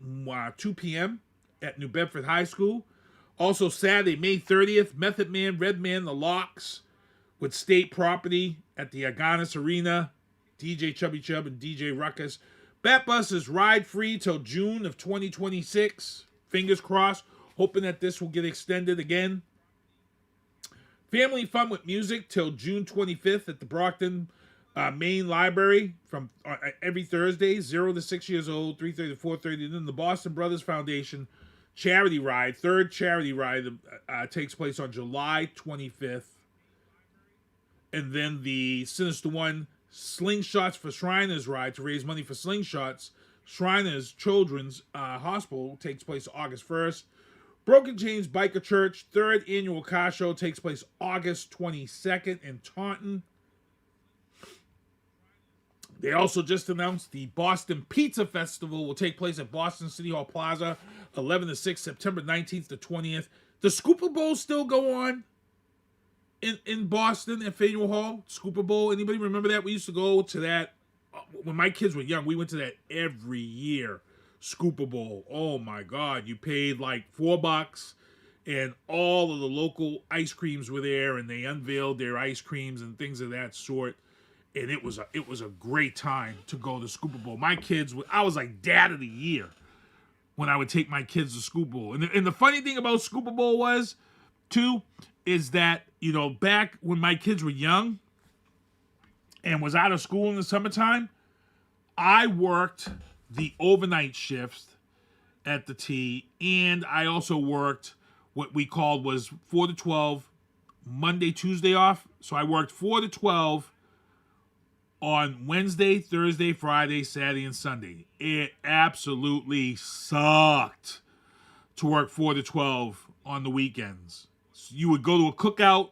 2 p.m. at New Bedford High School. Also, Saturday, May 30th, Method Man, Red Man, The Locks with State Property at the Aganis Arena. DJ Chubby Chub and DJ Ruckus. Bat Bus is ride free till June of 2026. Fingers crossed. Hoping that this will get extended again. Family Fun with Music till June 25th at the Brockton Main Library from every Thursday, 0 to 6 years old, 3:30 to 4:30. And then the Boston Brothers Foundation Charity Ride, third charity ride, takes place on July 25th. And then the Sinister One Slingshots for Shriners Ride to raise money for Slingshots. Shriners Children's Hospital takes place August 1st. Broken Chains Biker Church, third annual car show takes place August 22nd in Taunton. They also just announced the Boston Pizza Festival will take place at Boston City Hall Plaza, 11 to 6, September 19th to 20th. The Scooper Bowl still go on in Boston at Faneuil Hall. Scooper Bowl, anybody remember that? We used to go to that when my kids were young. We went to that every year. Scooper Bowl. Oh my God. You paid like $4 and all of the local ice creams were there, and they unveiled their ice creams and things of that sort. And it was a great time to go to Scooper Bowl. My kids, I was like dad of the year when I would take my kids to Scooper Bowl. And the funny thing about Scooper Bowl was, too, is that, you know, back when my kids were young and was out of school in the summertime, I worked the overnight shifts at the T, and I also worked what we called was 4 to 12, Monday, Tuesday off. So I worked 4 to 12 on Wednesday, Thursday, Friday, Saturday, and Sunday. It absolutely sucked to work 4 to 12 on the weekends. So you would go to a cookout,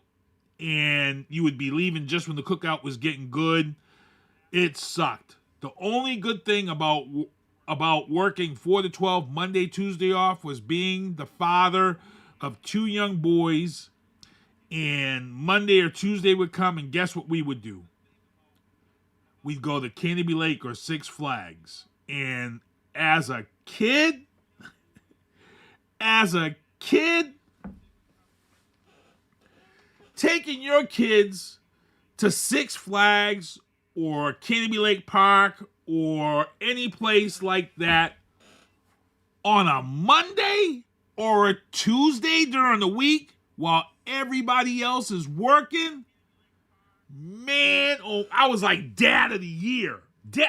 and you would be leaving just when the cookout was getting good. It sucked. The only good thing about working 4 to 12 Monday, Tuesday off was being the father of 2 young boys. And Monday or Tuesday would come, and guess what we would do? We'd go to Canopy Lake or Six Flags. And as a kid, taking your kids to Six Flags or Canopy Lake Park or any place like that on a Monday or a Tuesday during the week while everybody else is working, man, I was like dad of the year.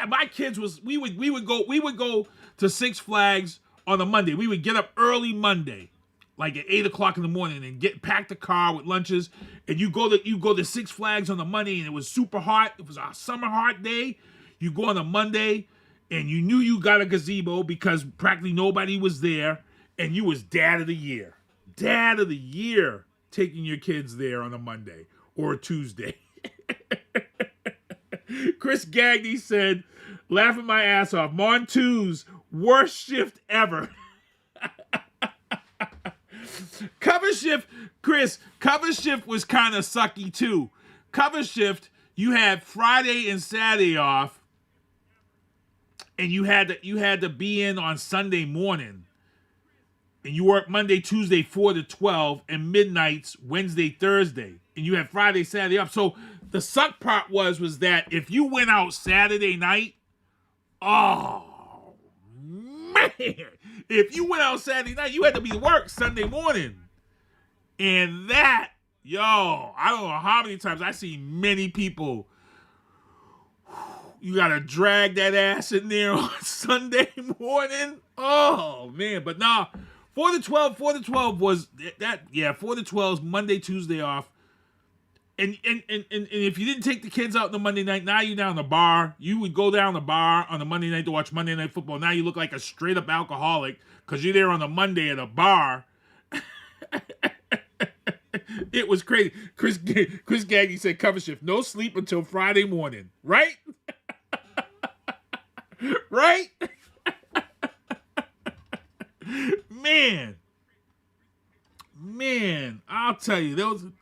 My kids we would go to Six Flags on a Monday. We would get up early Monday, like at 8 o'clock in the morning, and pack the car with lunches. And you go to Six Flags on the Monday, and it was super hot. It was a summer hot day. You go on a Monday, and you knew you got a gazebo because practically nobody was there, and you was dad of the year. Dad of the year, taking your kids there on a Monday or a Tuesday. Chris Gagney said, laughing my ass off, Montu's worst shift ever. Cover shift, Chris, cover shift was kind of sucky too. Cover shift, you had Friday and Saturday off, and you had to be in on Sunday morning. And you work Monday, Tuesday, 4 to 12, and midnights Wednesday, Thursday. And you had Friday, Saturday off. So the suck part was that if you went out Saturday night, oh, man. If you went out Saturday night, you had to be to work Sunday morning. And that, Yo, I don't know how many times I see many people. You gotta drag that ass in there on Sunday morning. Oh man, but nah, 4 to 12 was that. Yeah, 4 to 12 Monday, Tuesday off. And if you didn't take the kids out on the Monday night, now you're down the bar. You would go down the bar on the Monday night to watch Monday Night Football. Now you look like a straight up alcoholic because you're there on the Monday at a bar. It was crazy. Chris Gaggy said, cover shift, no sleep until Friday morning. Right? Right? Man, I'll tell you,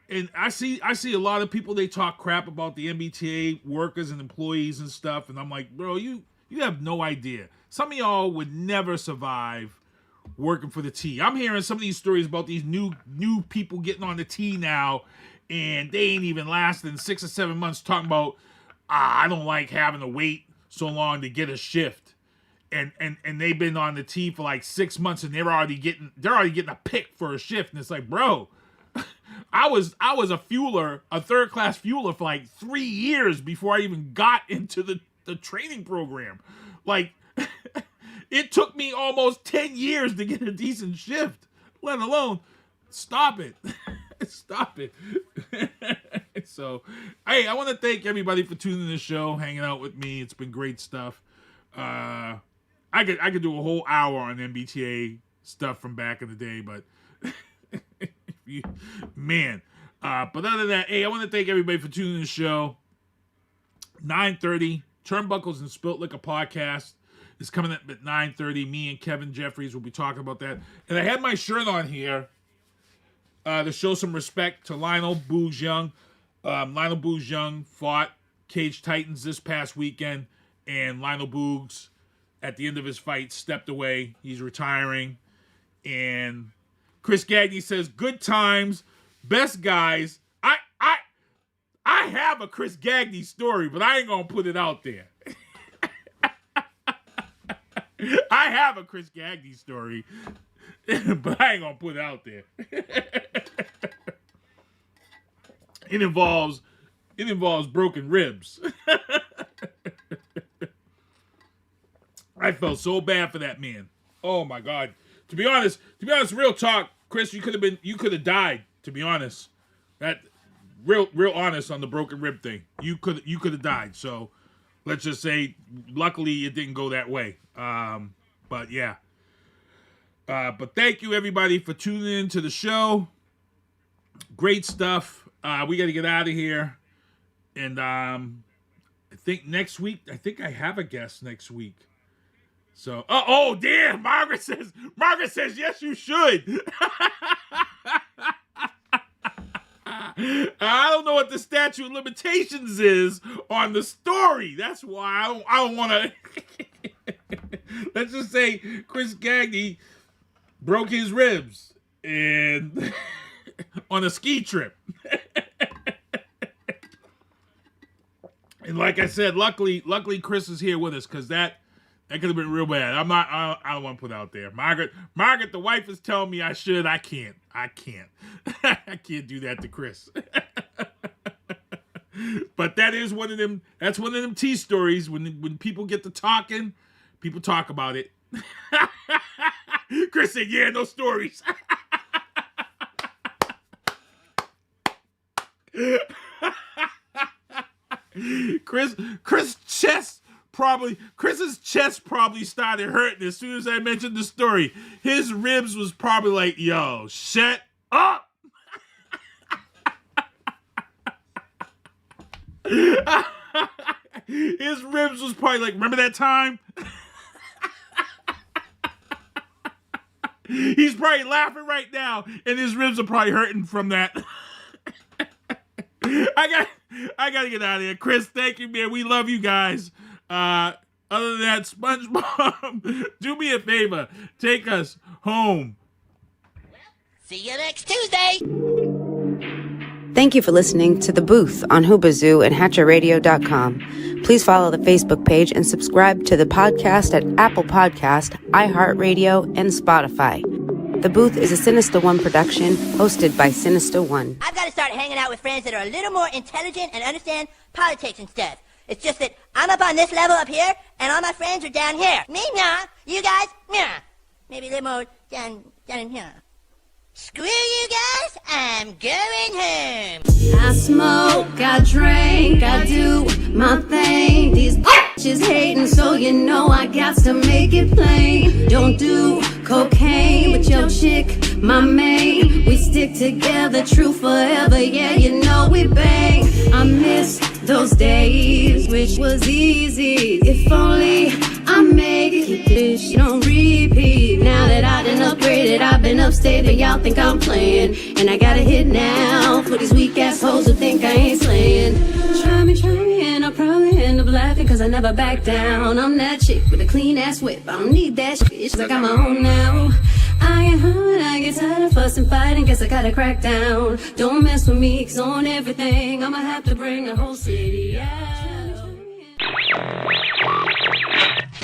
and I see a lot of people, they talk crap about the MBTA workers and employees and stuff, and I'm like, bro, you have no idea. Some of y'all would never survive working for the T. I'm hearing some of these stories about these new people getting on the T now, and they ain't even lasting 6 or 7 months talking about, I don't like having to wait so long to get a shift. And they've been on the T for like 6 months, and they're already getting a pick for a shift. And it's like, bro, I was a fueler, a third class fueler for like 3 years before I even got into the training program. Like, it took me almost 10 years to get a decent shift, let alone stop it. Stop it. So, hey, I want to thank everybody for tuning in the show, hanging out with me. It's been great stuff. I could do a whole hour on MBTA stuff from back in the day, but but other than that, hey, I want to thank everybody for tuning in the show. 9:30, Turnbuckles and Spilt Liquor podcast is coming up at 9:30. Me and Kevin Jeffries will be talking about that. And I had my shirt on here to show some respect to Lionel Booz Young. Lionel Booz Young fought Cage Titans this past weekend, and Lionel Booz, at the end of his fight, stepped away. He's retiring. And Chris Gagne says, good times, best guys. I have a Chris Gagne story, but I ain't going to put it out there. I have a Chris Gagne story, but I ain't going to put it out there. It involves broken ribs. I felt so bad for that man. Oh my God. To be honest, real talk, Chris, you could have died, to be honest. That real honest on the broken rib thing. You could have died. So let's just say luckily it didn't go that way. But yeah. But thank you everybody for tuning in to the show. Great stuff. We got to get out of here. And I think next week, I have a guest next week. So, oh damn, Margaret says, yes, you should. I don't know what the statute of limitations is on the story. That's why I don't want to. Let's just say Chris Gagne broke his ribs and on a ski trip. And like I said, luckily Chris is here with us, because that could have been real bad. I don't want to put it out there. Margaret, the wife is telling me I should. I can't. I can't do that to Chris. But that is one of them. That's one of them tea stories. When people get to talking, people talk about it. Chris said, "Yeah, no stories." Chris's chest probably started hurting as soon as I mentioned the story. His ribs was probably like, yo, shut up. His ribs was probably like, remember that time? He's probably laughing right now, and his ribs are probably hurting from that. I gotta get out of here. Chris, thank you, man. We love you guys. Other than that, SpongeBob, do me a favor. Take us home. See you next Tuesday. Thank you for listening to The Booth on Hoobazoo and HatcherRadio.com. Please follow the Facebook page and subscribe to the podcast at Apple Podcast, iHeartRadio, and Spotify. The Booth is a Sinister One production, hosted by Sinister One. I've got to start hanging out with friends that are a little more intelligent and understand politics and stuff. It's just that I'm up on this level up here, and all my friends are down here. Me, nah. You guys, nah. Maybe a little more down in here. Screw you guys, I'm going home. I smoke, I drink, I do my thing. These bitches hating, so you know I got to make it plain. Don't do cocaine, but your chick, my main. We stick together, true forever, yeah, you know we bang. I miss those days, which was easy. If only I make it, keep this shit on repeat. Now that I done upgraded, I've been upstate, and y'all think I'm playing. And I got a hit now for these weak ass hoes who think I ain't slaying. Try me, and I'll probably end up laughing, cause I never back down. I'm that chick with a clean ass whip. I don't need that shit, cause I got my own now. I get hurt, I get tired of fussing, fighting, guess I gotta crack down. Don't mess with me, cause on everything I'ma have to bring the whole city out.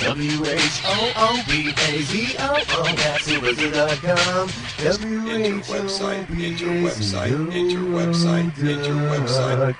WHOOBAZOO, that's Whoobazoo.com. Enter website, enter website, enter website, enter website.